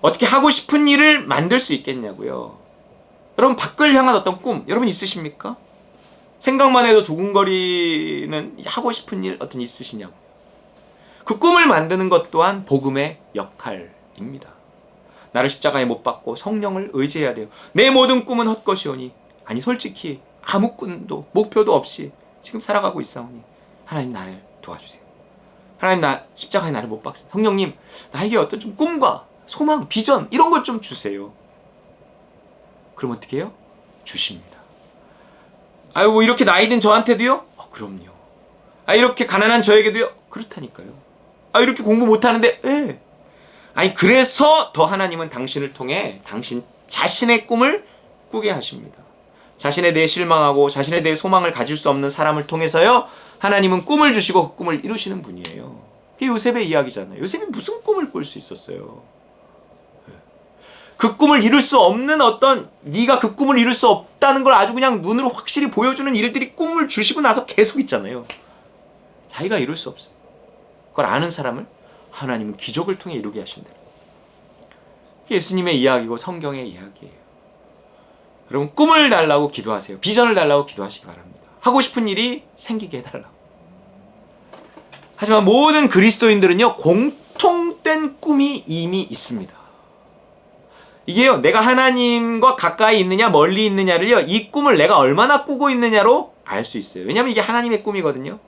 어떻게 하고 싶은 일을 만들 수 있겠냐고요. 여러분, 밖을 향한 어떤 꿈 여러분 있으십니까? 생각만 해도 두근거리는 하고 싶은 일 어떤 있으시냐고. 그 꿈을 만드는 것 또한 복음의 역할입니다. 나를 십자가에 못 박고 성령을 의지해야 돼요. 내 모든 꿈은 헛것이오니, 아니 솔직히 아무 꿈도 목표도 없이 지금 살아가고 있사오니 하나님 나를 도와주세요. 하나님 나 십자가에 나를 못 박습니다. 성령님 나에게 어떤 좀 꿈과 소망, 비전 이런 걸 좀 주세요. 그럼 어떻게 해요? 주십니다. 아유 뭐 이렇게 나이든 저한테도요? 그럼요. 아 이렇게 가난한 저에게도요? 그렇다니까요. 아 이렇게 공부 못하는데? 예. 아니 그래서 더 하나님은 당신을 통해 당신 자신의 꿈을 꾸게 하십니다. 자신에 대해 실망하고 자신에 대해 소망을 가질 수 없는 사람을 통해서요 하나님은 꿈을 주시고 그 꿈을 이루시는 분이에요. 그게 요셉의 이야기잖아요. 요셉이 무슨 꿈을 꿀 수 있었어요? 그 꿈을 이룰 수 없는 어떤 네가 그 꿈을 이룰 수 없다는 걸 아주 그냥 눈으로 확실히 보여주는 일들이 꿈을 주시고 나서 계속 있잖아요. 자기가 이룰 수 없어요. 그걸 아는 사람을 하나님은 기적을 통해 이루게 하신대요. 그게 예수님의 이야기고 성경의 이야기예요. 여러분 꿈을 달라고 기도하세요. 비전을 달라고 기도하시기 바랍니다. 하고 싶은 일이 생기게 해달라고. 하지만 모든 그리스도인들은요 공통된 꿈이 이미 있습니다. 이게요 내가 하나님과 가까이 있느냐 멀리 있느냐를요 이 꿈을 내가 얼마나 꾸고 있느냐로 알 수 있어요. 왜냐하면 이게 하나님의 꿈이거든요.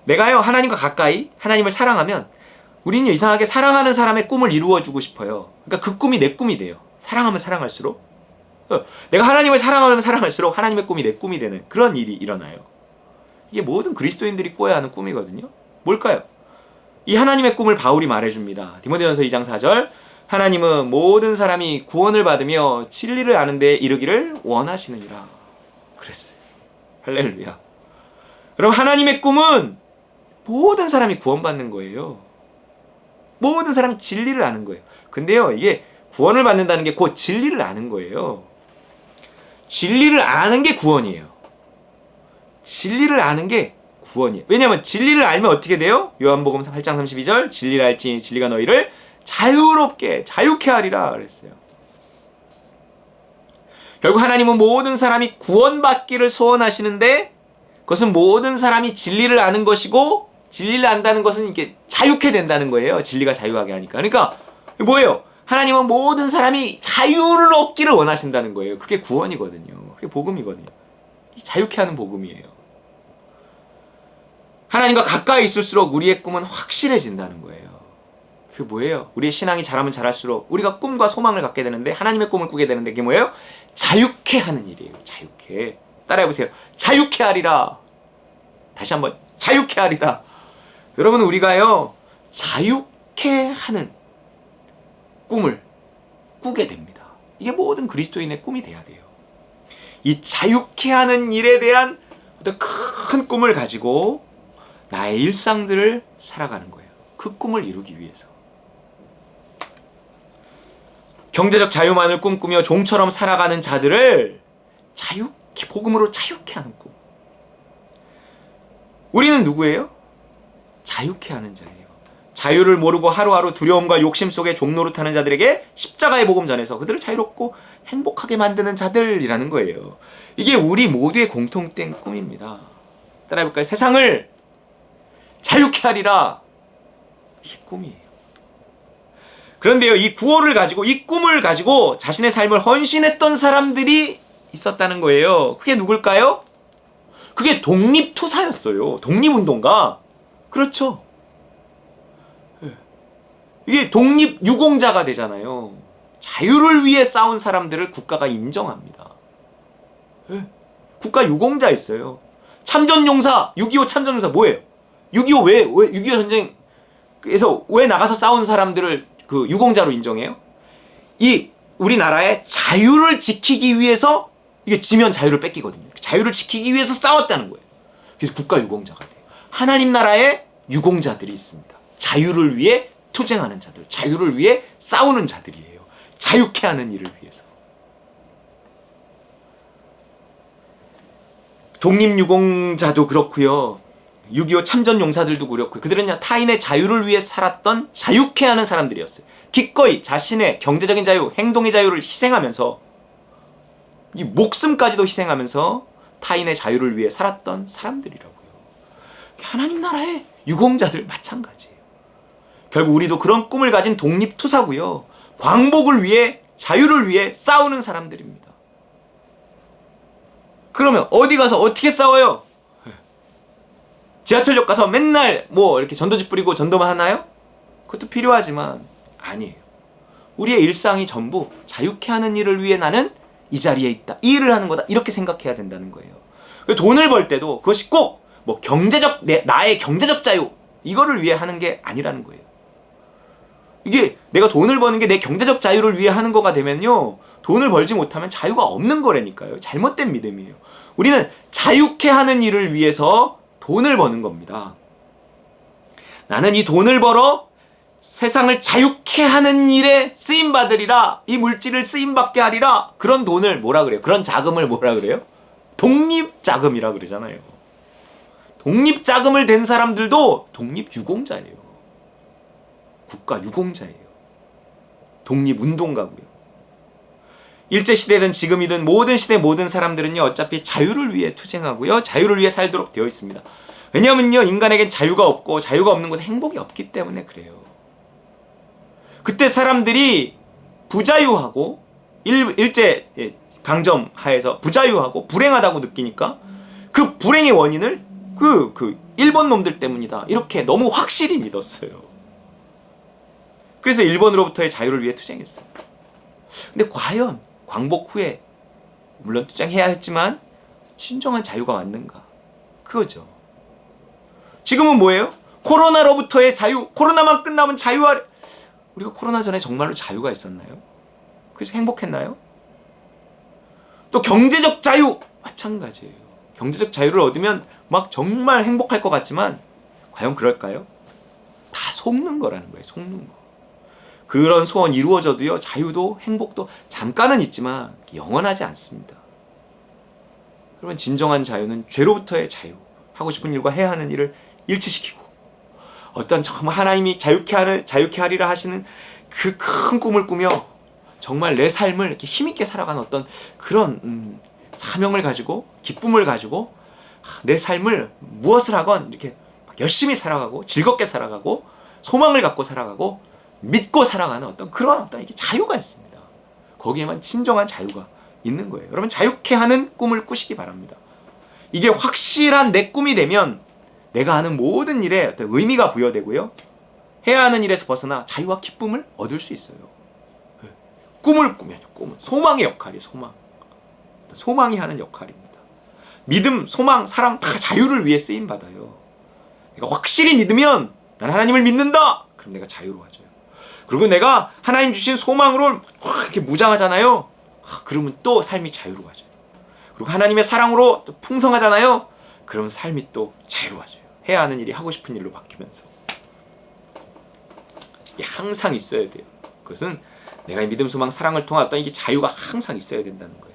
내가요 하나님과 가까이 하나님을 사랑하면 우리는요 이상하게 사랑하는 사람의 꿈을 이루어주고 싶어요. 그러니까 그 꿈이 내 꿈이 돼요. 사랑하면 사랑할수록 내가 하나님을 사랑하면 사랑할수록 하나님의 꿈이 내 꿈이 되는 그런 일이 일어나요. 이게 모든 그리스도인들이 꾸어야 하는 꿈이거든요. 뭘까요? 이 하나님의 꿈을 바울이 말해줍니다. 디모데전서 2장 4절 하나님은 모든 사람이 구원을 받으며 진리를 아는 데 이르기를 원하시느니라 그랬어요. 할렐루야. 여러분 하나님의 꿈은 모든 사람이 구원받는 거예요. 모든 사람이 진리를 아는 거예요. 근데요 이게 구원을 받는다는 게 곧 진리를 아는 거예요. 진리를 아는 게 구원이에요. 진리를 아는 게 구원이에요. 왜냐하면 진리를 알면 어떻게 돼요? 요한복음 8장 32절 진리를 알지 진리가 너희를 자유케 하리라 그랬어요. 결국 하나님은 모든 사람이 구원받기를 소원하시는데 그것은 모든 사람이 진리를 아는 것이고 진리를 안다는 것은 이렇게 자유케 된다는 거예요. 진리가 자유하게 하니까. 그러니까 뭐예요? 하나님은 모든 사람이 자유를 얻기를 원하신다는 거예요. 그게 구원이거든요. 그게 복음이거든요. 자유케 하는 복음이에요. 하나님과 가까이 있을수록 우리의 꿈은 확실해진다는 거예요. 그게 뭐예요? 우리의 신앙이 자라면 자랄수록 우리가 꿈과 소망을 갖게 되는데 하나님의 꿈을 꾸게 되는데 그게 뭐예요? 자유케 하는 일이에요. 자유케. 따라해보세요. 자유케 하리라. 다시 한번 자유케 하리라. 여러분 우리가요 자유케 하는 꿈을 꾸게 됩니다. 이게 모든 그리스도인의 꿈이 돼야 돼요. 이 자유케 하는 일에 대한 어떤 큰 꿈을 가지고 나의 일상들을 살아가는 거예요. 그 꿈을 이루기 위해서. 경제적 자유만을 꿈꾸며 종처럼 살아가는 자들을 자유케, 복음으로 자유케 하는 꿈. 우리는 누구예요? 자유케 하는 자예요. 자유를 모르고 하루하루 두려움과 욕심 속에 종노릇하는 자들에게 십자가의 복음 전해서 그들을 자유롭고 행복하게 만드는 자들이라는 거예요. 이게 우리 모두의 공통된 꿈입니다. 따라해볼까요? 세상을 자유케 하리라. 이게 꿈이에요. 그런데요, 이 구호를 가지고, 이 꿈을 가지고 자신의 삶을 헌신했던 사람들이 있었다는 거예요. 그게 누굴까요? 그게 독립투사였어요. 독립운동가. 그렇죠. 이게 독립유공자가 되잖아요. 자유를 위해 싸운 사람들을 국가가 인정합니다. 국가 유공자 있어요. 참전용사, 6.25 참전용사 뭐예요? 6.25 왜 6.25 전쟁에서 왜 나가서 싸운 사람들을 그 유공자로 인정해요? 이 우리나라의 자유를 지키기 위해서 이게 지면 자유를 뺏기거든요. 자유를 지키기 위해서 싸웠다는 거예요. 그래서 국가 유공자가 돼요. 하나님 나라에 유공자들이 있습니다. 자유를 위해 투쟁하는 자들, 자유를 위해 싸우는 자들이에요. 자유케 하는 일을 위해서. 독립유공자도 그렇고요. 6.25 참전용사들도 그렇고요. 그들은 타인의 자유를 위해 살았던 자유케 하는 사람들이었어요. 기꺼이 자신의 경제적인 자유, 행동의 자유를 희생하면서 이 목숨까지도 희생하면서 타인의 자유를 위해 살았던 사람들이라고요. 하나님 나라의 유공자들 마찬가지예요. 결국 우리도 그런 꿈을 가진 독립투사고요. 광복을 위해, 자유를 위해 싸우는 사람들입니다. 그러면 어디 가서 어떻게 싸워요? 지하철역 가서 맨날 뭐 이렇게 전도지 뿌리고 전도만 하나요? 그것도 필요하지만 아니에요. 우리의 일상이 전부 자유케 하는 일을 위해 나는 이 자리에 있다, 이 일을 하는 거다, 이렇게 생각해야 된다는 거예요. 돈을 벌 때도 그것이 꼭 뭐 나의 경제적 자유 이거를 위해 하는 게 아니라는 거예요. 이게 내가 돈을 버는 게 내 경제적 자유를 위해 하는 거가 되면요, 돈을 벌지 못하면 자유가 없는 거라니까요. 잘못된 믿음이에요. 우리는 자유케 하는 일을 위해서 돈을 버는 겁니다. 나는 이 돈을 벌어 세상을 자유케 하는 일에 쓰임받으리라, 이 물질을 쓰임받게 하리라. 그런 돈을 뭐라 그래요? 그런 자금을 뭐라 그래요? 독립자금이라 그러잖아요. 독립자금을 댄 사람들도 독립유공자예요. 국가유공자예요. 독립운동가고요. 일제시대든 지금이든 모든 시대 모든 사람들은요, 어차피 자유를 위해 투쟁하고요, 자유를 위해 살도록 되어 있습니다. 왜냐면요, 인간에겐 자유가 없고 자유가 없는 곳에 행복이 없기 때문에 그래요. 그때 사람들이 부자유하고 일제 강점 하에서 부자유하고 불행하다고 느끼니까 그 불행의 원인을 그 일본 놈들 때문이다, 이렇게 너무 확실히 믿었어요. 그래서 일본으로부터의 자유를 위해 투쟁했어요. 근데 과연 광복 후에 물론 투쟁해야 했지만 진정한 자유가 왔는가? 그거죠. 지금은 뭐예요? 코로나로부터의 자유, 코로나만 끝나면 자유하려. 우리가 코로나 전에 정말로 자유가 있었나요? 그래서 행복했나요? 또 경제적 자유 마찬가지예요. 경제적 자유를 얻으면 막 정말 행복할 것 같지만 과연 그럴까요? 다 속는 거라는 거예요. 속는 거. 그런 소원 이루어져도요, 자유도 행복도 잠깐은 있지만 영원하지 않습니다. 그러면 진정한 자유는 죄로부터의 자유, 하고 싶은 일과 해야 하는 일을 일치시키고, 어떤 정말 하나님이 자유케 하리라 하시는 그 큰 꿈을 꾸며 정말 내 삶을 이렇게 힘있게 살아가는 어떤 그런 사명을 가지고, 기쁨을 가지고 내 삶을 무엇을 하건 이렇게 열심히 살아가고, 즐겁게 살아가고, 소망을 갖고 살아가고, 믿고 살아가는 어떤 이게 자유가 있습니다. 거기에만 진정한 자유가 있는 거예요. 여러분, 자유케 하는 꿈을 꾸시기 바랍니다. 이게 확실한 내 꿈이 되면 내가 하는 모든 일에 어떤 의미가 부여되고요, 해야 하는 일에서 벗어나 자유와 기쁨을 얻을 수 있어요. 꿈을 꾸면요, 꿈은 소망의 역할이에요. 소망이 하는 역할입니다. 믿음, 소망, 사랑 다 자유를 위해 쓰임 받아요. 내가 확실히 믿으면 나는 하나님을 믿는다. 그럼 내가 자유로워져요. 그리고 내가 하나님 주신 소망으로 이렇게 무장하잖아요. 그러면 또 삶이 자유로워져요. 그리고 하나님의 사랑으로 또 풍성하잖아요. 그러면 삶이 또 자유로워져요. 해야 하는 일이 하고 싶은 일로 바뀌면서. 이게 항상 있어야 돼요. 그것은 내가 믿음, 소망, 사랑을 통한 어떤 이게 자유가 항상 있어야 된다는 거예요.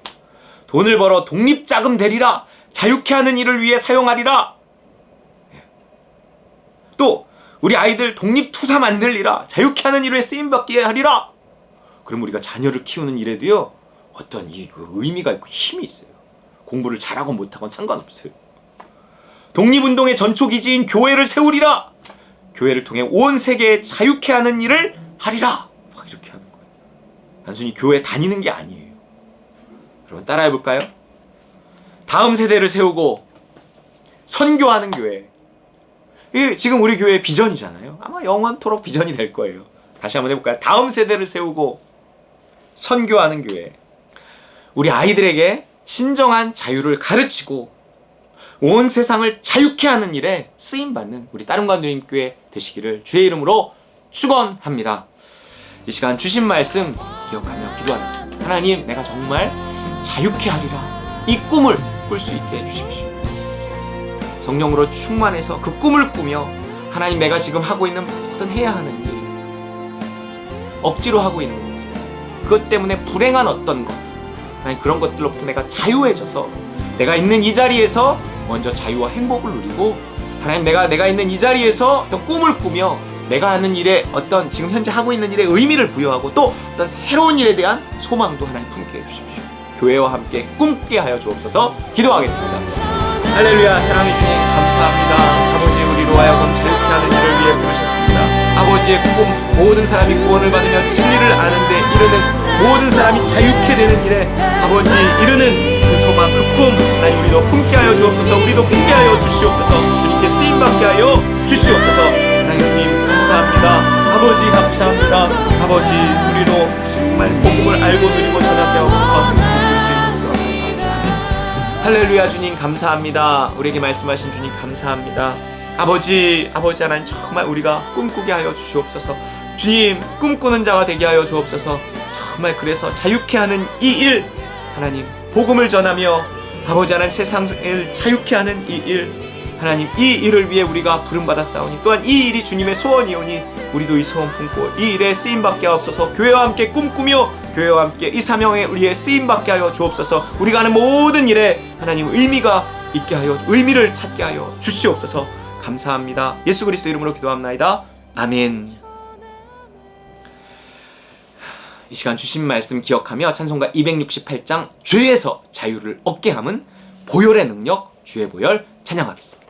돈을 벌어 독립자금 되리라. 자유케 하는 일을 위해 사용하리라. 또 우리 아이들 독립투사 만들리라. 자유케 하는 일에 쓰임받게 하리라. 그럼 우리가 자녀를 키우는 일에도요, 어떤 의미가 있고 힘이 있어요. 공부를 잘하건 못하건 상관없어요. 독립운동의 전초기지인 교회를 세우리라. 교회를 통해 온 세계에 자유케 하는 일을 하리라. 막 이렇게 하는 거예요. 단순히 교회 다니는 게 아니에요. 여러분, 따라해볼까요? 다음 세대를 세우고 선교하는 교회. 이게 지금 우리 교회의 비전이잖아요. 아마 영원토록 비전이 될 거예요. 다시 한번 해볼까요? 다음 세대를 세우고 선교하는 교회. 우리 아이들에게 진정한 자유를 가르치고 온 세상을 자유케 하는 일에 쓰임받는 우리 따릉관누님교회 되시기를 주의 이름으로 축원합니다. 이 시간 주신 말씀 기억하며 기도하겠습니다. 하나님, 내가 정말 자유케 하리라. 이 꿈을 꿀 수 있게 해주십시오. 성령으로 충만해서 그 꿈을 꾸며 하나님, 내가 지금 하고 있는 모든 해야 하는 일, 억지로 하고 있는 일, 그것 때문에 불행한 어떤 것, 하나님, 그런 것들로부터 내가 자유해져서 내가 있는 이 자리에서 먼저 자유와 행복을 누리고, 하나님, 내가 있는 이 자리에서 어떤 꿈을 꾸며 내가 하는 일에 어떤 지금 현재 하고 있는 일에 의미를 부여하고 또 어떤 새로운 일에 대한 소망도 하나님 품게 해주십시오. 교회와 함께 꿈꾸게 하여 주옵소서. 기도하겠습니다. 할렐루야. 사랑해 주님 감사합니다. 아버지, 우리로 하여금 자유케 하는 일을 위해 부르셨습니다. 아버지의 꿈, 모든 사람이 구원을 받으며 진리를 아는데 이르는, 모든 사람이 자유케 되는 일에 아버지 이르는 그 소망, 그 꿈 하나님 우리도 품게 하여 주옵소서. 우리도 꾸게 하여 주시옵소서. 주님께 쓰임받게 하여 주시옵소서. 하나님 주님 감사합니다. 아버지 감사합니다. 아버지, 우리로 정말 복음을 알고 누리고 전하게 하옵소서. 예수 그리스도의 이름으로 기도합니다. 할렐루야. 주님 감사합니다. 우리에게 말씀하신 주님 감사합니다. 아버지 하나님 정말 우리가 꿈꾸게 하여 주시옵소서. 주님, 꿈꾸는 자가 되게 하여 주옵소서. 정말 그래서 자유케 하는 이 일, 하나님 복음을 전하며 아버지 하나님 세상을 자유케 하는 이 일, 하나님 이 일을 위해 우리가 부름받았사오니 또한 이 일이 주님의 소원이오니 우리도 이 소원 품고 이 일에 쓰임받게 하옵소서. 교회와 함께 꿈꾸며 교회와 함께 이 사명에 우리의 쓰임받게 하여 주옵소서. 우리가 하는 모든 일에 하나님 의미가 있게 하여, 의미를 찾게 하여 주시옵소서. 감사합니다. 예수 그리스도 이름으로 기도합나이다. 아멘. 이 시간 주신 말씀 기억하며 찬송가 268장 죄에서 자유를 얻게 함은 보혈의 능력, 주의 보혈 찬양하겠습니다.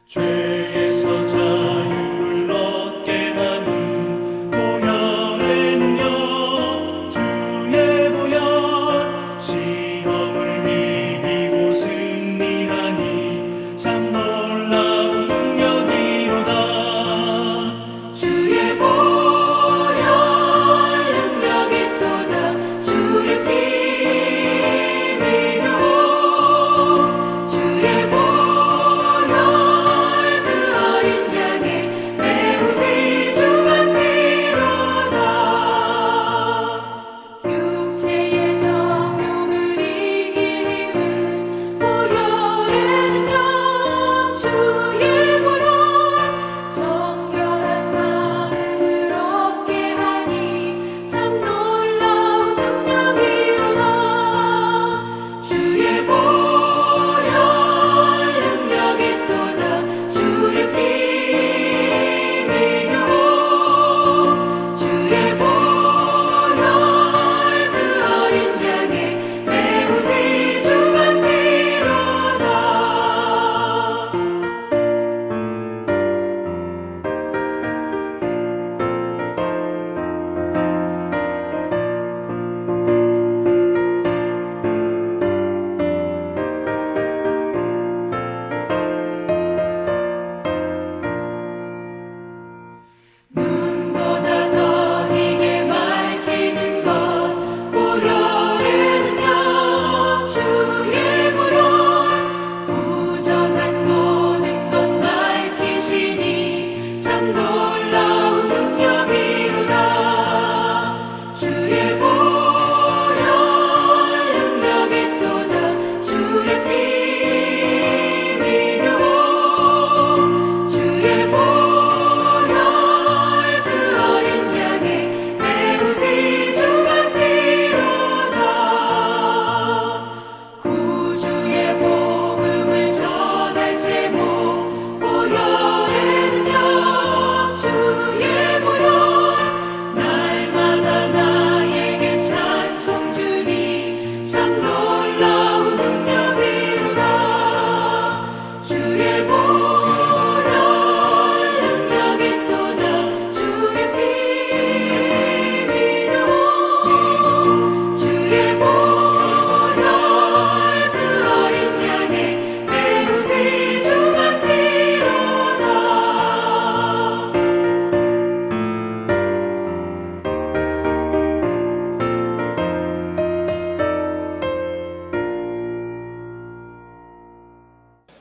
죄에서 자유를 얻게 하는 보혈의 능력, 주의 보혈. 시험을 이기고 승리하니 참 놀라운 능력이로다. 주의 보혈 능력이 또다. 주의 피 믿어. 주의 보혈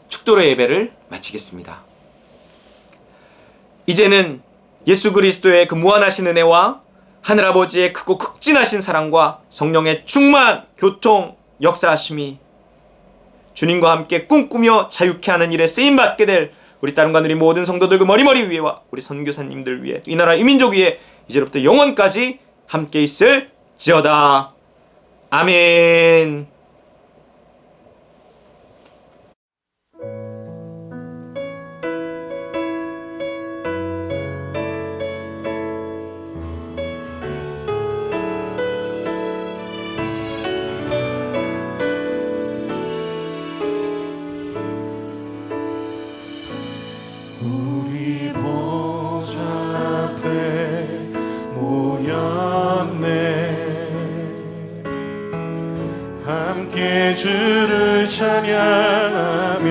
축도로 예배를 마치겠습니다. 이제는 예수 그리스도의 그 무한하신 은혜와 하늘아버지의 크고 극진하신 사랑과 성령의 충만, 교통, 역사하심이 주님과 함께 꿈꾸며 자유케 하는 일에 쓰임받게 될 우리 따름과 누리 모든 성도들 그 머리머리 위에와 우리 선교사님들 위에 이 나라 이민족 위에 이제로부터 영원까지 함께 있을지어다. 아멘. 우리 보좌 앞에 모였네. 함께 주를 찬양하며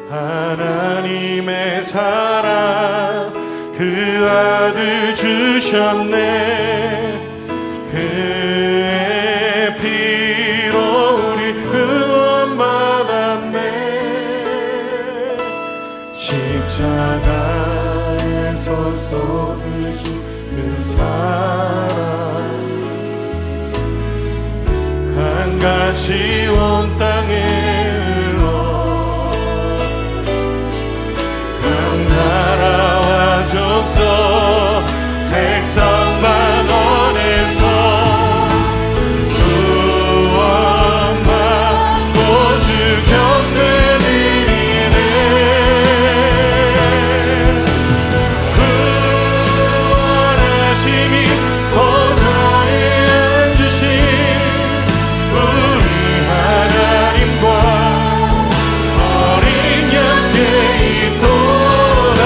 하나님의 사랑 그 아들 주셨네. 그의 피로 우리 구원받았네. 십자가에서 쏟으신 그 사랑 강같이 온 땅에 흘러 강나라와 족속 백성만 원해서 구원받고 주 경배 드리네. 구원하심이 보좌에 앉으신 우리 하나님과 어린 양께 있도다.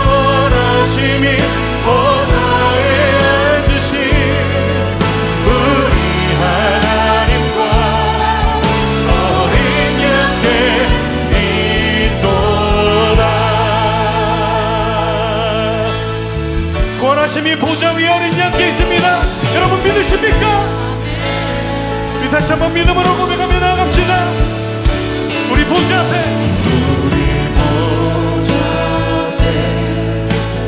구원하심이 보좌에 앉으신 우리 하나님과 어린 양께 있도다. 구원하심이 보좌 위에 어린 양께 있습니다. 여러분 믿으십니까? 우리 다시 한번 믿음으로 고백하며 나아갑시다. 우리 보좌 앞에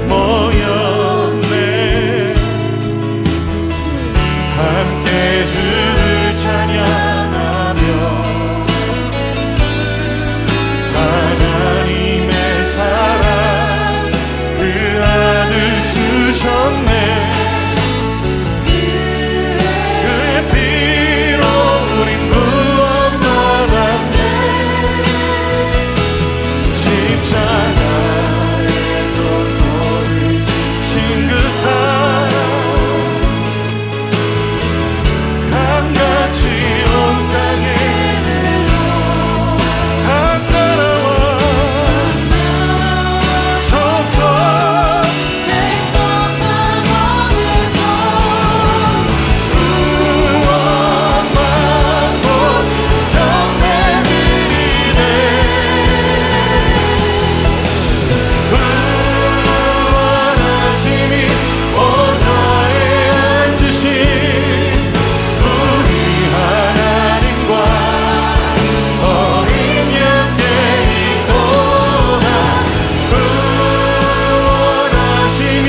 모였네. 함께 주를 찬양하며 하나님의 사랑 그 아들 주셨네. 그의 피로 우린 구원받았네. 십자가에서 쏟으신 그 사랑 강같이 온 땅에 강나라와 족속 백성만 원해서 구원받고 경배 드리네. 구원하심이 보좌에 앉으신 우리 하나님과 어린 양께 있도다. 구원하심이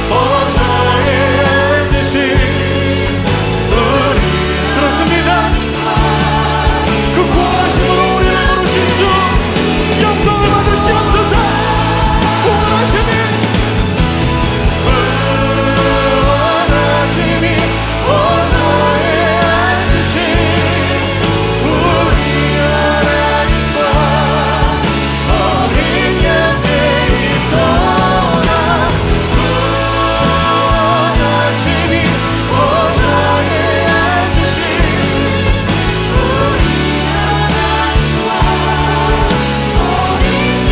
보좌에 앉으신 우리 그렇습니다. 그 구원하심으로 우리를 부르신 주 영광을 받으시옵소서. 구원하심이 보좌에 앉으신 우리 하나님과 어린 양께 있도다. 구원하심이 보좌에 앉으신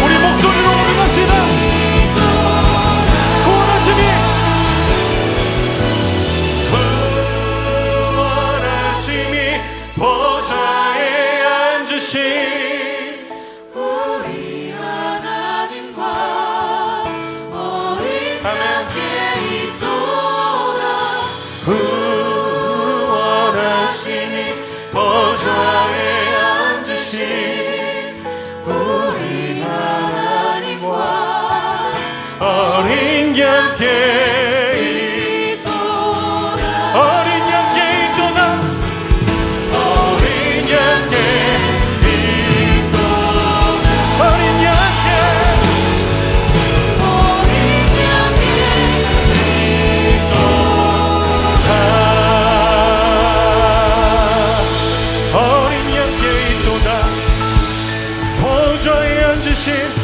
우리 목소리로 고백합시다. 구원하심이 보좌에 앉으신 우리 하나님과 어린 양께 있도다. 구원하심이 보좌에 앉으신 우리 하나님과 어린 양께 어린 양께 있도다. 어린 양께 있도다. 어린 양께 주신